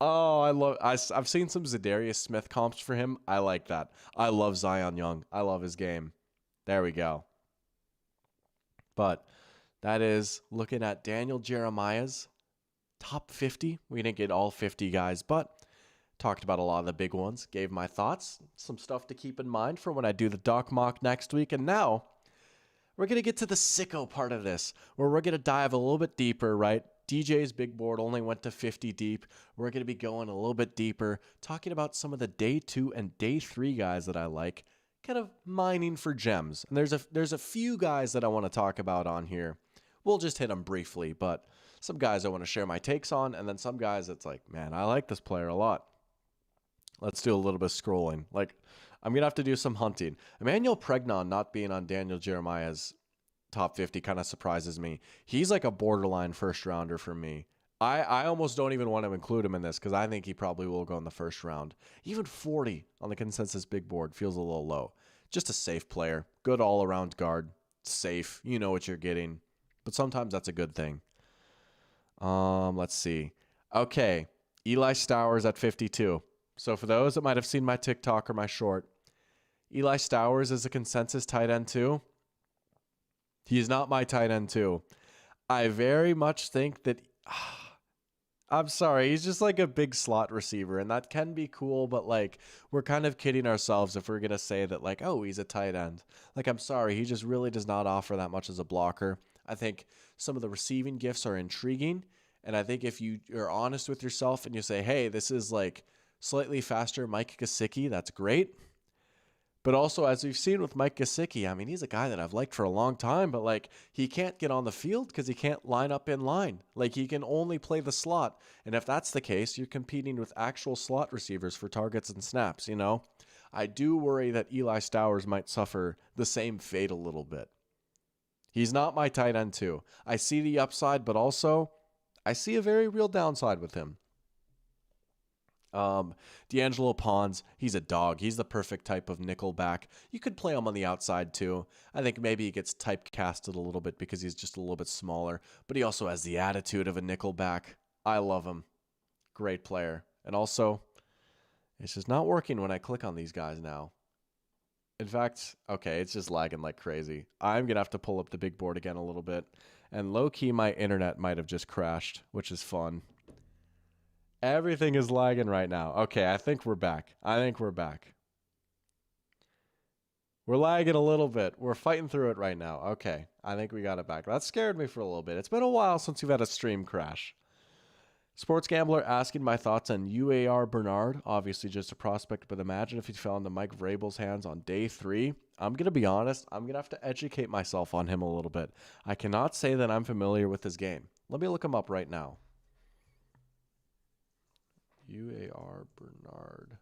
Oh, I've seen some Zadarius Smith comps for him. I like that. I love Zion Young. I love his game. There we go. But that is looking at Daniel Jeremiah's top 50. We didn't get all 50 guys, but talked about a lot of the big ones. Gave my thoughts. Some stuff to keep in mind for when I do the Doc Mock next week. And now we're going to get to the sicko part of this, where we're going to dive a little bit deeper, right? DJ's big board only went to 50 deep. We're going to be going a little bit deeper, talking about some of the day 2 and day 3 guys that I like, kind of mining for gems. And there's a few guys that I want to talk about on here. We'll just hit them briefly, but some guys I want to share my takes on, and then some guys it's like, man, I like this player a lot. Let's do a little bit of scrolling. Like, I'm going to have to do some hunting. Emmanuel Pregnon not being on Daniel Jeremiah's top 50 kind of surprises me. He's like a borderline first rounder for me. I almost don't even want to include him in this because I think he probably will go in the first round. Even 40 on the consensus big board feels a little low. Just a safe player. Good all-around guard. Safe. You know what you're getting. But sometimes that's a good thing. Let's see. Okay. Eli Stowers at 52. So for those that might have seen my TikTok or my short, Eli Stowers is a consensus tight end too. He's not my tight end too. I very much think that... I'm sorry, he's just like a big slot receiver, and that can be cool, but like we're kind of kidding ourselves if we're going to say that like, oh, he's a tight end. Like, I'm sorry, he just really does not offer that much as a blocker. I think some of the receiving gifts are intriguing, and I think if you are honest with yourself and you say, hey, this is like slightly faster Mike Gesicki, that's great. But also, as we've seen with Mike Gesicki, I mean, he's a guy that I've liked for a long time, but like he can't get on the field because he can't line up in line. Like he can only play the slot. And if that's the case, you're competing with actual slot receivers for targets and snaps, you know? I do worry that Eli Stowers might suffer the same fate a little bit. He's not my tight end too. I see the upside, but also I see a very real downside with him. D'Angelo Pons, he's a dog. He's the perfect type of nickel back. You could play him on the outside too. I think maybe he gets typecasted a little bit because he's just a little bit smaller, but he also has the attitude of a nickel back. I love him. Great player. And also, it's just not working when I click on these guys now. In fact, okay, it's just lagging like crazy. I'm going to have to pull up the big board again a little bit. And low-key, my internet might have just crashed, which is fun. Everything is lagging right now. Okay, I think we're back. We're lagging a little bit. We're fighting through it right now. Okay, I think we got it back. That scared me for a little bit. It's been a while since we've had a stream crash. Sports Gambler asking my thoughts on UAR Bernard. Obviously just a prospect, but imagine if he fell into Mike Vrabel's hands on day 3. I'm going to be honest. I'm going to have to educate myself on him a little bit. I cannot say that I'm familiar with his game. Let me look him up right now. UAR Bernard.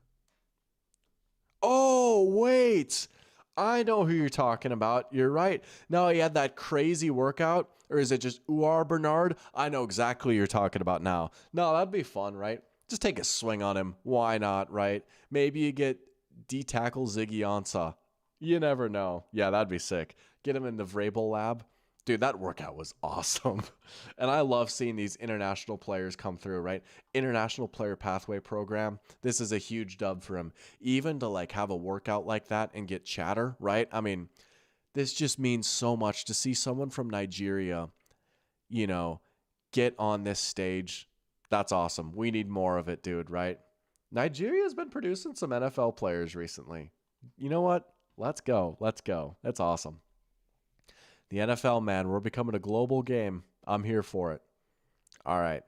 Oh, wait. I know who you're talking about. You're right. No, he had that crazy workout. Or is it just Uar Bernard? I know exactly what you're talking about now. No, that'd be fun, right? Just take a swing on him. Why not, right? Maybe you get D-tackle Ziggy Ansah. You never know. Yeah, that'd be sick. Get him in the Vrabel lab. Dude, that workout was awesome. And I love seeing these international players come through, right? International Player Pathway Program. This is a huge dub for him. Even to like have a workout like that and get chatter, right? I mean, this just means so much to see someone from Nigeria, you know, get on this stage. That's awesome. We need more of it, dude, right? Nigeria's been producing some NFL players recently. You know what? Let's go. Let's go. That's awesome. The NFL, man, we're becoming a global game. I'm here for it. All right.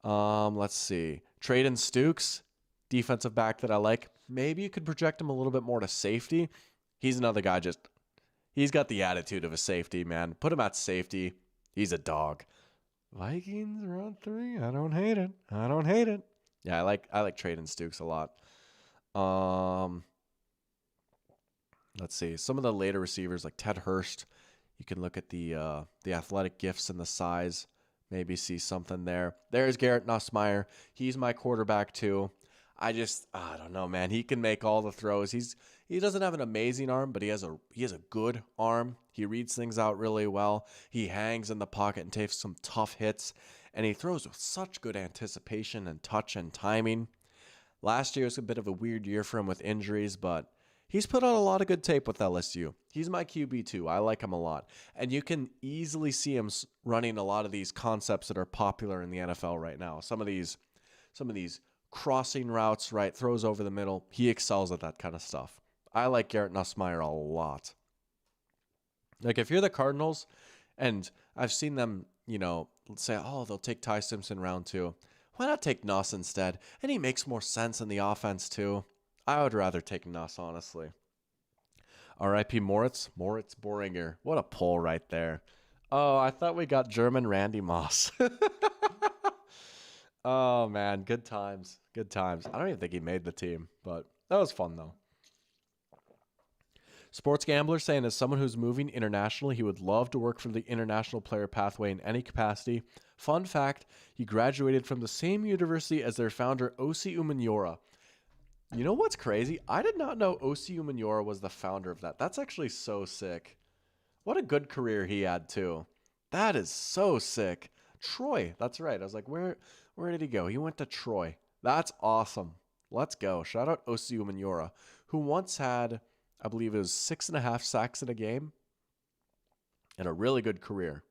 Let's see. Traden Stukes, defensive back that I like. Maybe you could project him a little bit more to safety. He's another guy he's got the attitude of a safety, man. Put him at safety. He's a dog. Vikings round 3. I don't hate it. I don't hate it. Yeah, I like Traden Stukes a lot. Let's see. Some of the later receivers like Ted Hurst. You can look at the athletic gifts and the size. Maybe see something there. There's Garrett Nussmeier. He's my quarterback too. I don't know, man. He can make all the throws. He doesn't have an amazing arm, but he has a good arm. He reads things out really well. He hangs in the pocket and takes some tough hits, and he throws with such good anticipation and touch and timing. Last year was a bit of a weird year for him with injuries, but he's put on a lot of good tape with LSU. He's my QB2. I like him a lot. And you can easily see him running a lot of these concepts that are popular in the NFL right now. Some of these crossing routes, right, throws over the middle. He excels at that kind of stuff. I like Garrett Nussmeier a lot. Like if you're the Cardinals, and I've seen them, say, oh, they'll take Ty Simpson round 2. Why not take Nuss instead? And he makes more sense in the offense too. I would rather take Nuss, honestly. R.I.P. Moritz Boringer. What a pull right there. Oh, I thought we got German Randy Moss. Oh, man. Good times. Good times. I don't even think he made the team, but that was fun, though. Sports Gambler saying as someone who's moving internationally, he would love to work for the International Player Pathway in any capacity. Fun fact, he graduated from the same university as their founder, Osi Umenyiora. You know what's crazy? I did not know Osi Umenyiora was the founder of that. That's actually so sick. What a good career he had, too. That is so sick. Troy, that's right. I was like, where did he go? He went to Troy. That's awesome. Let's go. Shout out Osi Umenyiora, who once had, I believe it was 6.5 sacks in a game and a really good career.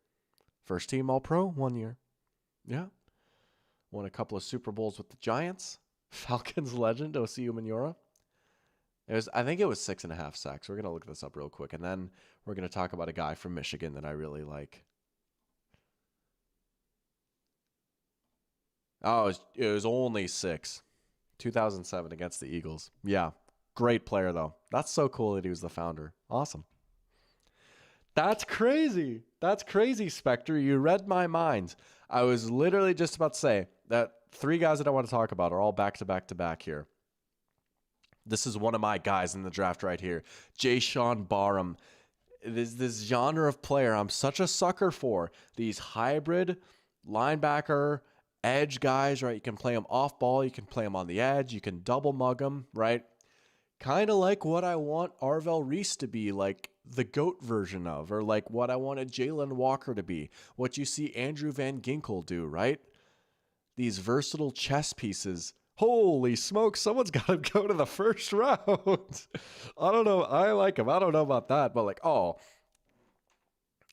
First team All-Pro 1 year. Yeah. Won a couple of Super Bowls with the Giants. Falcons legend, Osi Umenyiora. I think it was 6.5 sacks. We're going to look this up real quick, and then we're going to talk about a guy from Michigan that I really like. Oh, it was only 6. 2007 against the Eagles. Yeah, great player, though. That's so cool that he was the founder. Awesome. That's crazy. That's crazy, Spectre. You read my mind. I was literally just about to say that 3 guys that I want to talk about are all back-to-back here. This is one of my guys in the draft right here. Jayshawn Barham. This genre of player I'm such a sucker for. These hybrid linebacker, edge guys, right? You can play them off ball. You can play them on the edge. You can double mug them, right? Kind of like what I want Arvell Reese to be, like the GOAT version of, or like what I wanted Jalen Walker to be. What you see Andrew Van Ginkel do, right? These versatile chess pieces. Holy smoke, someone's got to go to the first round. I don't know. I like him. I don't know about that, but like, oh,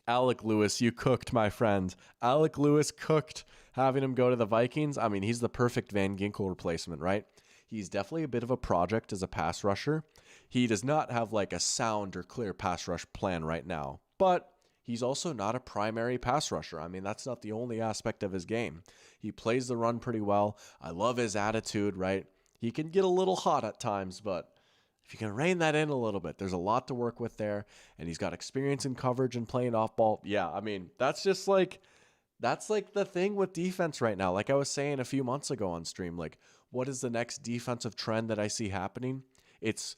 Alec Lewis, you cooked, my friend. Alec Lewis cooked having him go to the Vikings. I mean, he's the perfect Van Ginkel replacement, right? He's definitely a bit of a project as a pass rusher. He does not have like a sound or clear pass rush plan right now, but he's also not a primary pass rusher. I mean, that's not the only aspect of his game. He plays the run pretty well. I love his attitude, right? He can get a little hot at times, but if you can rein that in a little bit, there's a lot to work with there. And he's got experience in coverage and playing off ball. Yeah, I mean, that's like the thing with defense right now. Like I was saying a few months ago on stream, like what is the next defensive trend that I see happening? It's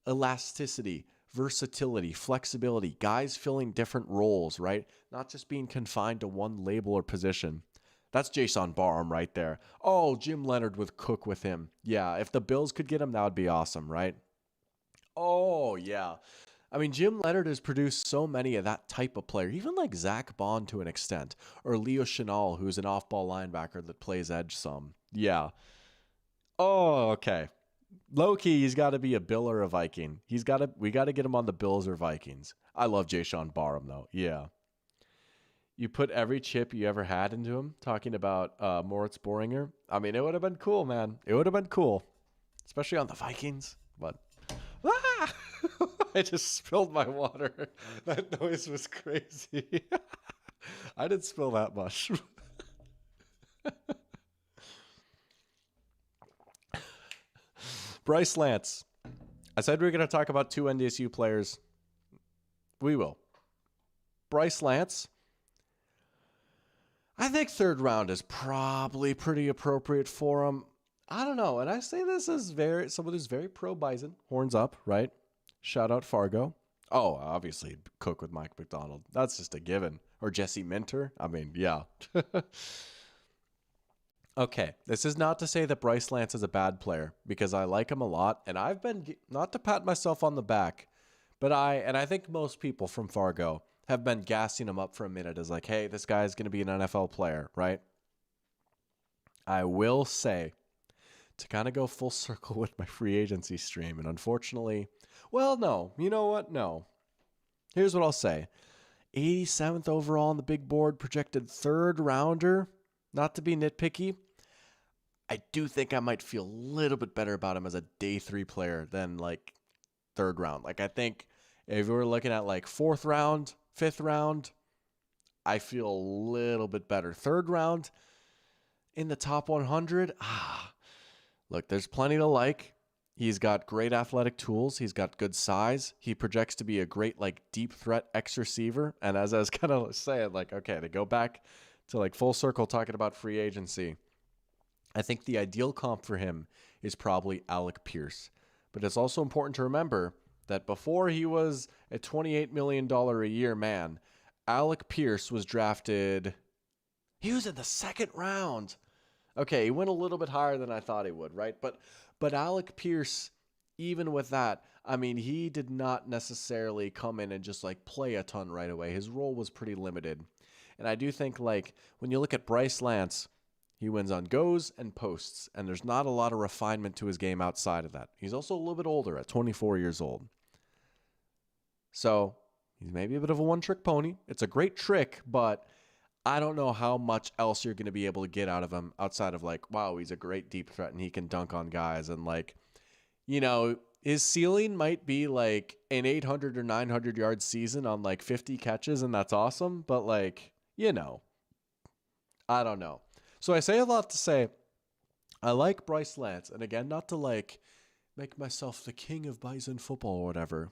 elasticity, versatility, flexibility, guys filling different roles, right? Not just being confined to one label or position. That's Jason Barham right there. Oh, Jim Leonard with Cook with him. Yeah, if the Bills could get him, that would be awesome, right? Oh, yeah. I mean, Jim Leonard has produced so many of that type of player, even like Zach Bond to an extent, or Leo Chenal, who's an off-ball linebacker that plays edge some. Yeah. Oh, okay. Low key, he's got to be a Bill or a Viking. We got to get him on the Bills or Vikings. I love Jay Sean Barham though. Yeah. You put every chip you ever had into him, talking about Moritz Boringer. I mean, it would have been cool, man. It would have been cool, especially on the Vikings. But I just spilled my water. That noise was crazy. I didn't spill that much. Bryce Lance. I said we were going to talk about 2 NDSU players. We will. Bryce Lance. I think 3rd round is probably pretty appropriate for him. I don't know. And I say this as someone who's very pro Bison. Horns up, right? Shout out Fargo. Oh, obviously Cook with Mike McDonald. That's just a given. Or Jesse Minter. I mean, yeah. Okay, this is not to say that Bryce Lance is a bad player, because I like him a lot, and I've been, not to pat myself on the back, but I think most people from Fargo have been gassing him up for a minute as like, hey, this guy's going to be an NFL player, right? I will say, to kind of go full circle with my free agency stream, and unfortunately, well, no, you know what? No. Here's what I'll say. 87th overall on the big board, projected 3rd rounder. Not to be nitpicky, I do think I might feel a little bit better about him as a day 3 player than like 3rd round. Like I think if we were looking at like 4th round, 5th round, I feel a little bit better. 3rd round in the top 100, look, there's plenty to like. He's got great athletic tools. He's got good size. He projects to be a great like deep threat X receiver. And as I was kind of saying, like, okay, to go back to like full circle talking about free agency, I think the ideal comp for him is probably Alec Pierce. But it's also important to remember that before he was a $28 million a year man, Alec Pierce was drafted. He was in the 2nd round. Okay, he went a little bit higher than I thought he would, right? But Alec Pierce, even with that, I mean, he did not necessarily come in and just like play a ton right away. His role was pretty limited. And I do think like when you look at Bryce Lance, he wins on goes and posts, and there's not a lot of refinement to his game outside of that. He's also a little bit older at 24 years old. So he's maybe a bit of a one-trick pony. It's a great trick, but I don't know how much else you're going to be able to get out of him outside of like, wow, he's a great deep threat and he can dunk on guys. And like, you know, his ceiling might be like an 800 or 900 yard season on like 50 catches, and that's awesome. But like, you know, I don't know. So I say a lot to say, I like Bryce Lance. And again, not to like make myself the king of Bison football or whatever,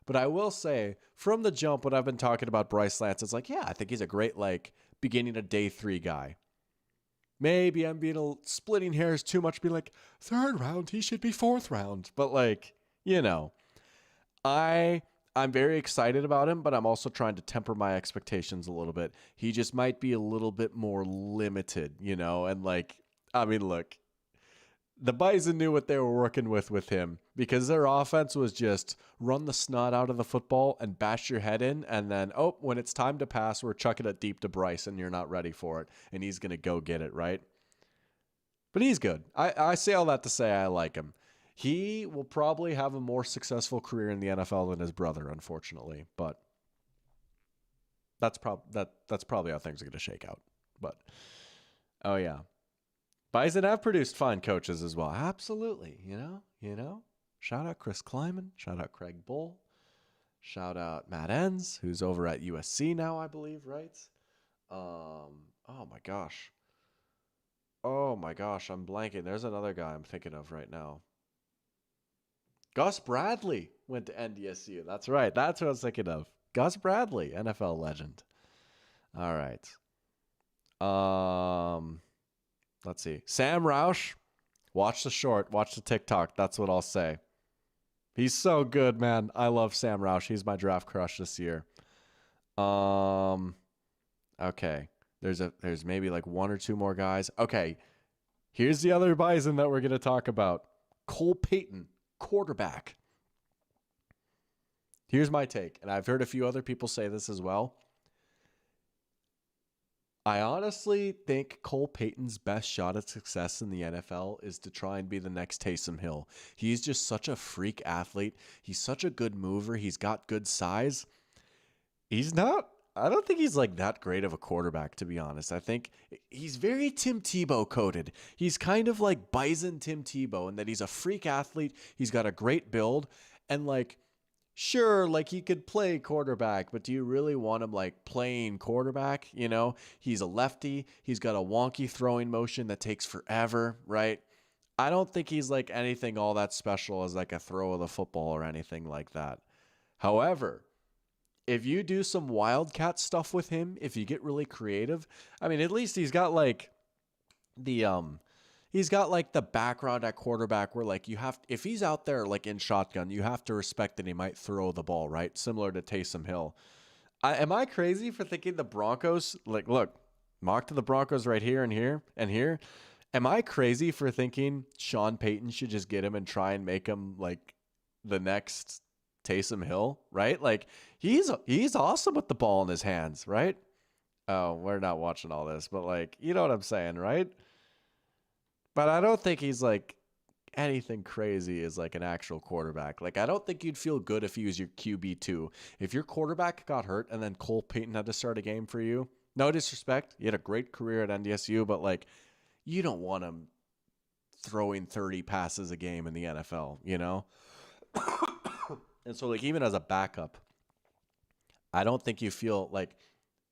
but I will say from the jump, when I've been talking about Bryce Lance, it's like, yeah, I think he's a great, like, beginning a day 3 guy. Maybe I'm splitting hairs too much, being like, 3rd round, he should be 4th round. But like, you know, I'm very excited about him, but I'm also trying to temper my expectations a little bit. He just might be a little bit more limited, you know? And like, I mean, look, the Bison knew what they were working with him, because their offense was just run the snot out of the football and bash your head in. And then, oh, when it's time to pass, we're chucking it deep to Bryce and you're not ready for it. And he's going to go get it, right? But he's good. I say all that to say I like him. He will probably have a more successful career in the NFL than his brother, unfortunately. But that's probably how things are going to shake out. But, oh yeah. Bison have produced fine coaches as well. Absolutely. You know, shout out Chris Kleiman, shout out Craig Bull, shout out Matt Enns, who's over at USC now, I believe, right? Oh my gosh, I'm blanking. There's another guy I'm thinking of right now. Gus Bradley went to NDSU. That's right. That's what I was thinking of. Gus Bradley, NFL legend. All right. Let's see. Sam Roush, watch the short, watch the TikTok. That's what I'll say. He's so good, man. I love Sam Roush. He's my draft crush this year. Okay. There's maybe like one or two more guys. Okay. Here's the other Bison that we're going to talk about. Cole Payton, quarterback. Here's my take, and I've heard a few other people say this as well. I honestly think Cole Payton's best shot at success in the NFL is to try and be the next Taysom Hill. He's just such a freak athlete. He's such a good mover. He's got good size. I don't think he's like that great of a quarterback, to be honest. I think he's very Tim Tebow coded. He's kind of like Bison Tim Tebow in that he's a freak athlete. He's got a great build. And like, sure, like he could play quarterback, but do you really want him like playing quarterback? You know, he's a lefty. He's got a wonky throwing motion that takes forever, right? I don't think he's like anything all that special as like a throw of the football or anything like that. However, if you do some wildcat stuff with him, if you get really creative, I mean, at least he's got like the background at quarterback where like if he's out there like in shotgun, you have to respect that he might throw the ball, right? Similar to Taysom Hill. Am I crazy for thinking the Broncos, like, look, mock to the Broncos right here and here and here. Am I crazy for thinking Sean Payton should just get him and try and make him like the next Taysom Hill, right? Like he's awesome with the ball in his hands, right? Oh, we're not watching all this, but like, you know what I'm saying, right? But I don't think he's like anything crazy as like an actual quarterback. Like I don't think you'd feel good if he was your QB2. If your quarterback got hurt and then Cole Payton had to start a game for you, no disrespect, you had a great career at NDSU, but like you don't want him throwing 30 passes a game in the NFL, you know? And so like even as a backup, I don't think you feel like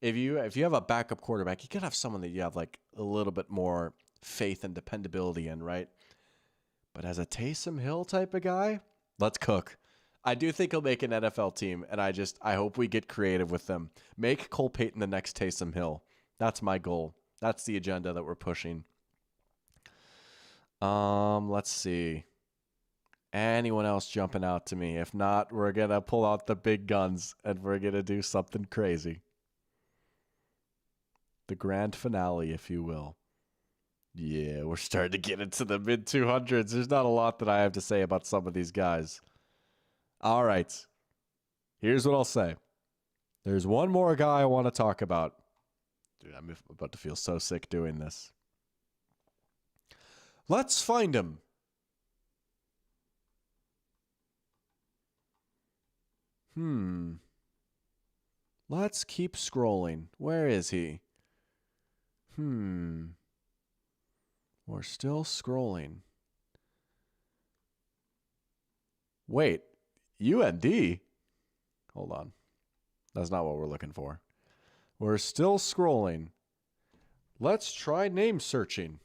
if you have a backup quarterback, you could have someone that you have like a little bit more faith and dependability in, right? But as a Taysom Hill type of guy, let's cook. I do think he'll make an NFL team, and I hope we get creative with them. Make Cole Payton the next Taysom Hill. That's my goal. That's the agenda that we're pushing. Let's see. Anyone else jumping out to me? If not, we're going to pull out the big guns and we're going to do something crazy. The grand finale, if you will. Yeah, we're starting to get into the mid 200s. There's not a lot that I have to say about some of these guys. All right. Here's what I'll say. There's one more guy I want to talk about. Dude, I'm about to feel so sick doing this. Let's find him. Let's keep scrolling. Where is he? We're still scrolling. Wait, UND? Hold on. That's not what we're looking for. We're still scrolling. Let's try name searching.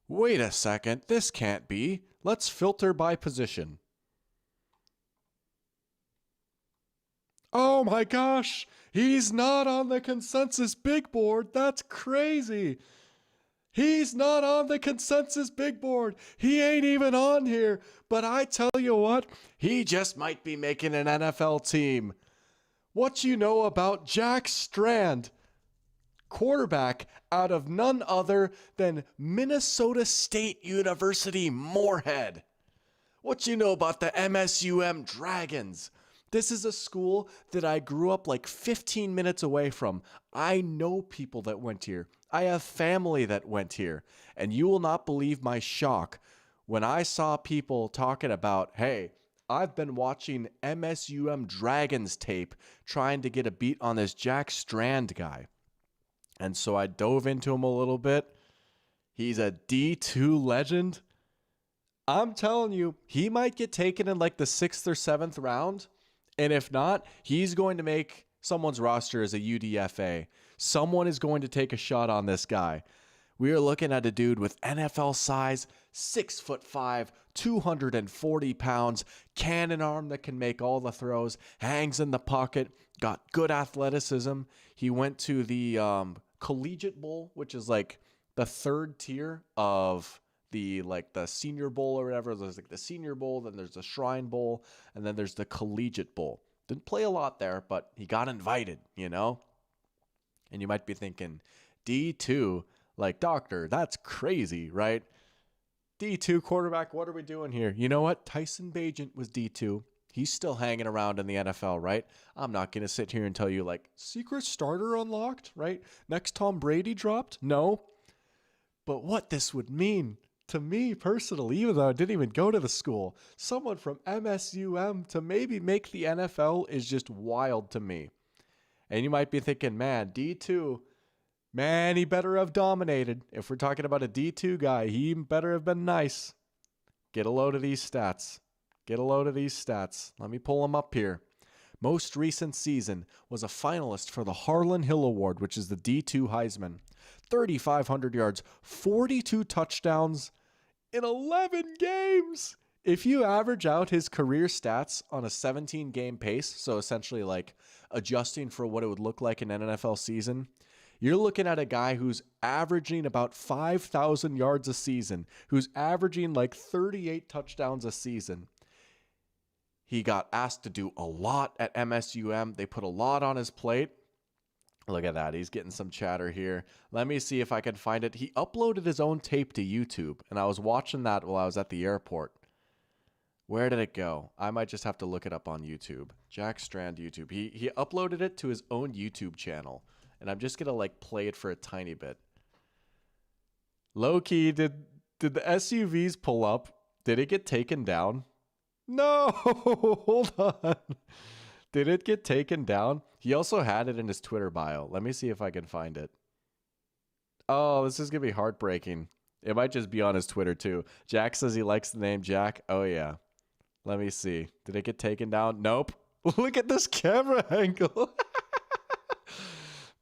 Wait a second. This can't be. Let's filter by position. Oh my gosh, he's not on the consensus big board. That's crazy. He's not on the consensus big board. He ain't even on here. But I tell you what, he just might be making an NFL team. What you know about Jack Strand, quarterback out of none other than Minnesota State University Moorhead. What you know about the MSUM Dragons? This is a school that I grew up like 15 minutes away from. I know people that went here. I have family that went here. And you will not believe my shock when I saw people talking about, hey, I've been watching MSUM Dragons tape trying to get a beat on this Jack Strand guy. And so I dove into him a little bit. He's a D2 legend. I'm telling you, he might get taken in like the 6th or 7th round. And if not, he's going to make someone's roster as a UDFA. Someone is going to take a shot on this guy. We are looking at a dude with NFL size, 6'5", 240 pounds, cannon arm that can make all the throws, hangs in the pocket, got good athleticism. He went to the Collegiate Bowl, which is like the third tier of the Senior Bowl or whatever. There's like the Senior Bowl, then there's the Shrine Bowl, and then there's the Collegiate Bowl. Didn't play a lot there, but he got invited, you know? And you might be thinking, D2, like, doctor, that's crazy, right? D2 quarterback, what are we doing here? You know what? Tyson Bagent was D2. He's still hanging around in the NFL, right? I'm not going to sit here and tell you, like, secret starter unlocked, right? Next Tom Brady dropped? No. But what this would mean to me personally, even though I didn't even go to the school, someone from MSUM to maybe make the NFL is just wild to me. And you might be thinking, man, D2, man, he better have dominated. If we're talking about a D2 guy, he better have been nice. Get a load of these stats. Get a load of these stats. Let me pull them up here. Most recent season was a finalist for the Harlan Hill Award, which is the D2 Heisman. 3,500 yards, 42 touchdowns in 11 games. If you average out his career stats on a 17-game pace, so essentially like adjusting for what it would look like in an NFL season, you're looking at a guy who's averaging about 5,000 yards a season, who's averaging like 38 touchdowns a season. He got asked to do a lot at MSUM. They put a lot on his plate. Look at that. He's getting some chatter here. Let me see if I can find it. He uploaded his own tape to YouTube, and I was watching that while I was at the airport. Where did it go? I might just have to look it up on YouTube. Jack Strand YouTube. He uploaded it to his own YouTube channel, and I'm just going to like play it for a tiny bit. Low key, did the SUVs pull up? Did it get taken down? No, hold on. Did it get taken down? He also had it in his Twitter bio. Let me see if I can find it. Oh, this is going to be heartbreaking. It might just be on his Twitter too. Jack says he likes the name Jack. Oh, yeah. Let me see. Did it get taken down? Nope. Look at this camera angle.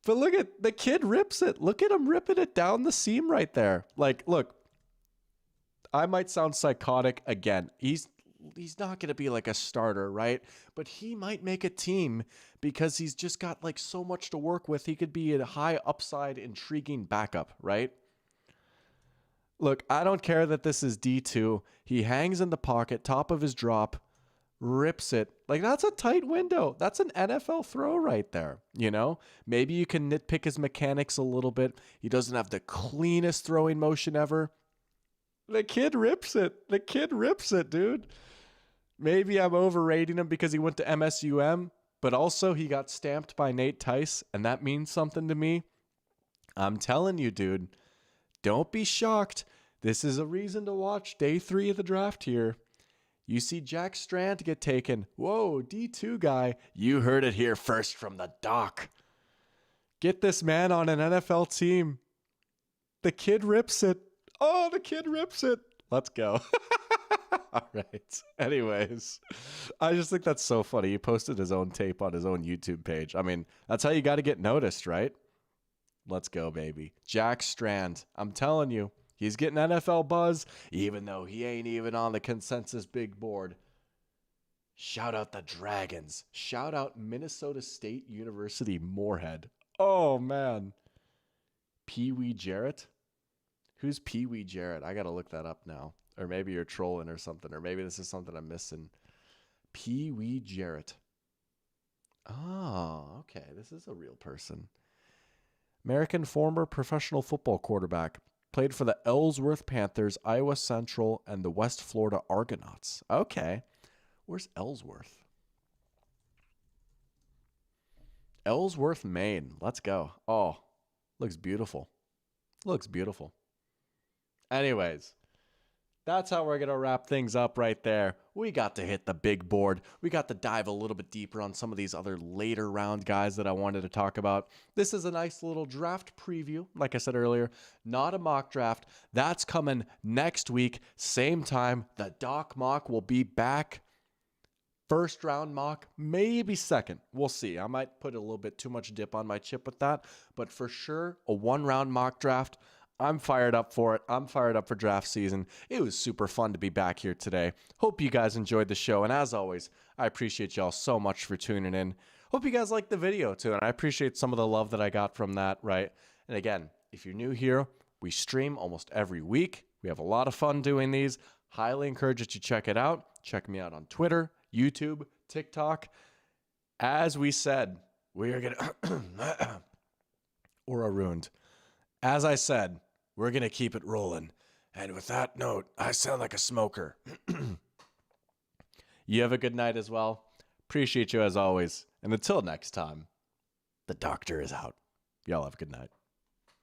But look at the kid rips it. Look at him ripping it down the seam right there. Like, look, I might sound psychotic again. He's not going to be like a starter, right? But he might make a team because he's just got like so much to work with. He could be a high upside, intriguing backup, right? Look, I don't care that this is D2. He hangs in the pocket, top of his drop, rips it. Like, that's a tight window. That's an NFL throw right there, you know? Maybe you can nitpick his mechanics a little bit. He doesn't have the cleanest throwing motion ever. The kid rips it. The kid rips it, dude. Maybe I'm overrating him because he went to MSUM, but also he got stamped by Nate Tice, and that means something to me. I'm telling you, dude, don't be shocked. This is a reason to watch day 3 of the draft here. You see Jack Strand get taken. Whoa, D2 guy. You heard it here first from the doc. Get this man on an NFL team. The kid rips it. Oh, the kid rips it. Let's go. All right. Anyways, I just think that's so funny. He posted his own tape on his own YouTube page. I mean, that's how you got to get noticed, right? Let's go, baby. Jack Strand. I'm telling you, he's getting NFL buzz, even though he ain't even on the consensus big board. Shout out the Dragons. Shout out Minnesota State University Moorhead. Oh, man. Pee Wee Jarrett? Who's Pee Wee Jarrett? I got to look that up now. Or maybe you're trolling or something. Or maybe this is something I'm missing. Pee Wee Jarrett. Oh, okay. This is a real person. American former professional football quarterback. Played for the Ellsworth Panthers, Iowa Central, and the West Florida Argonauts. Okay. Where's Ellsworth? Ellsworth, Maine. Let's go. Oh, looks beautiful. Looks beautiful. Anyways, that's how we're going to wrap things up right there. We got to hit the big board. We got to dive a little bit deeper on some of these other later round guys that I wanted to talk about. This is a nice little draft preview. Like I said earlier, not a mock draft. That's coming next week. Same time. The Doc mock will be back. First round mock, maybe second. We'll see. I might put a little bit too much dip on my chip with that. But for sure, a 1-round mock draft. I'm fired up for it. I'm fired up for draft season. It was super fun to be back here today. Hope you guys enjoyed the show. And as always, I appreciate y'all so much for tuning in. Hope you guys liked the video too. And I appreciate some of the love that I got from that, right? And again, if you're new here, we stream almost every week. We have a lot of fun doing these. Highly encourage that you check it out. Check me out on Twitter, YouTube, TikTok. As we said, we are going to... Aura ruined. As I said, we're going to keep it rolling. And with that note, I sound like a smoker. You have a good night as well. Appreciate you as always. And until next time, the doctor is out. Y'all have a good night.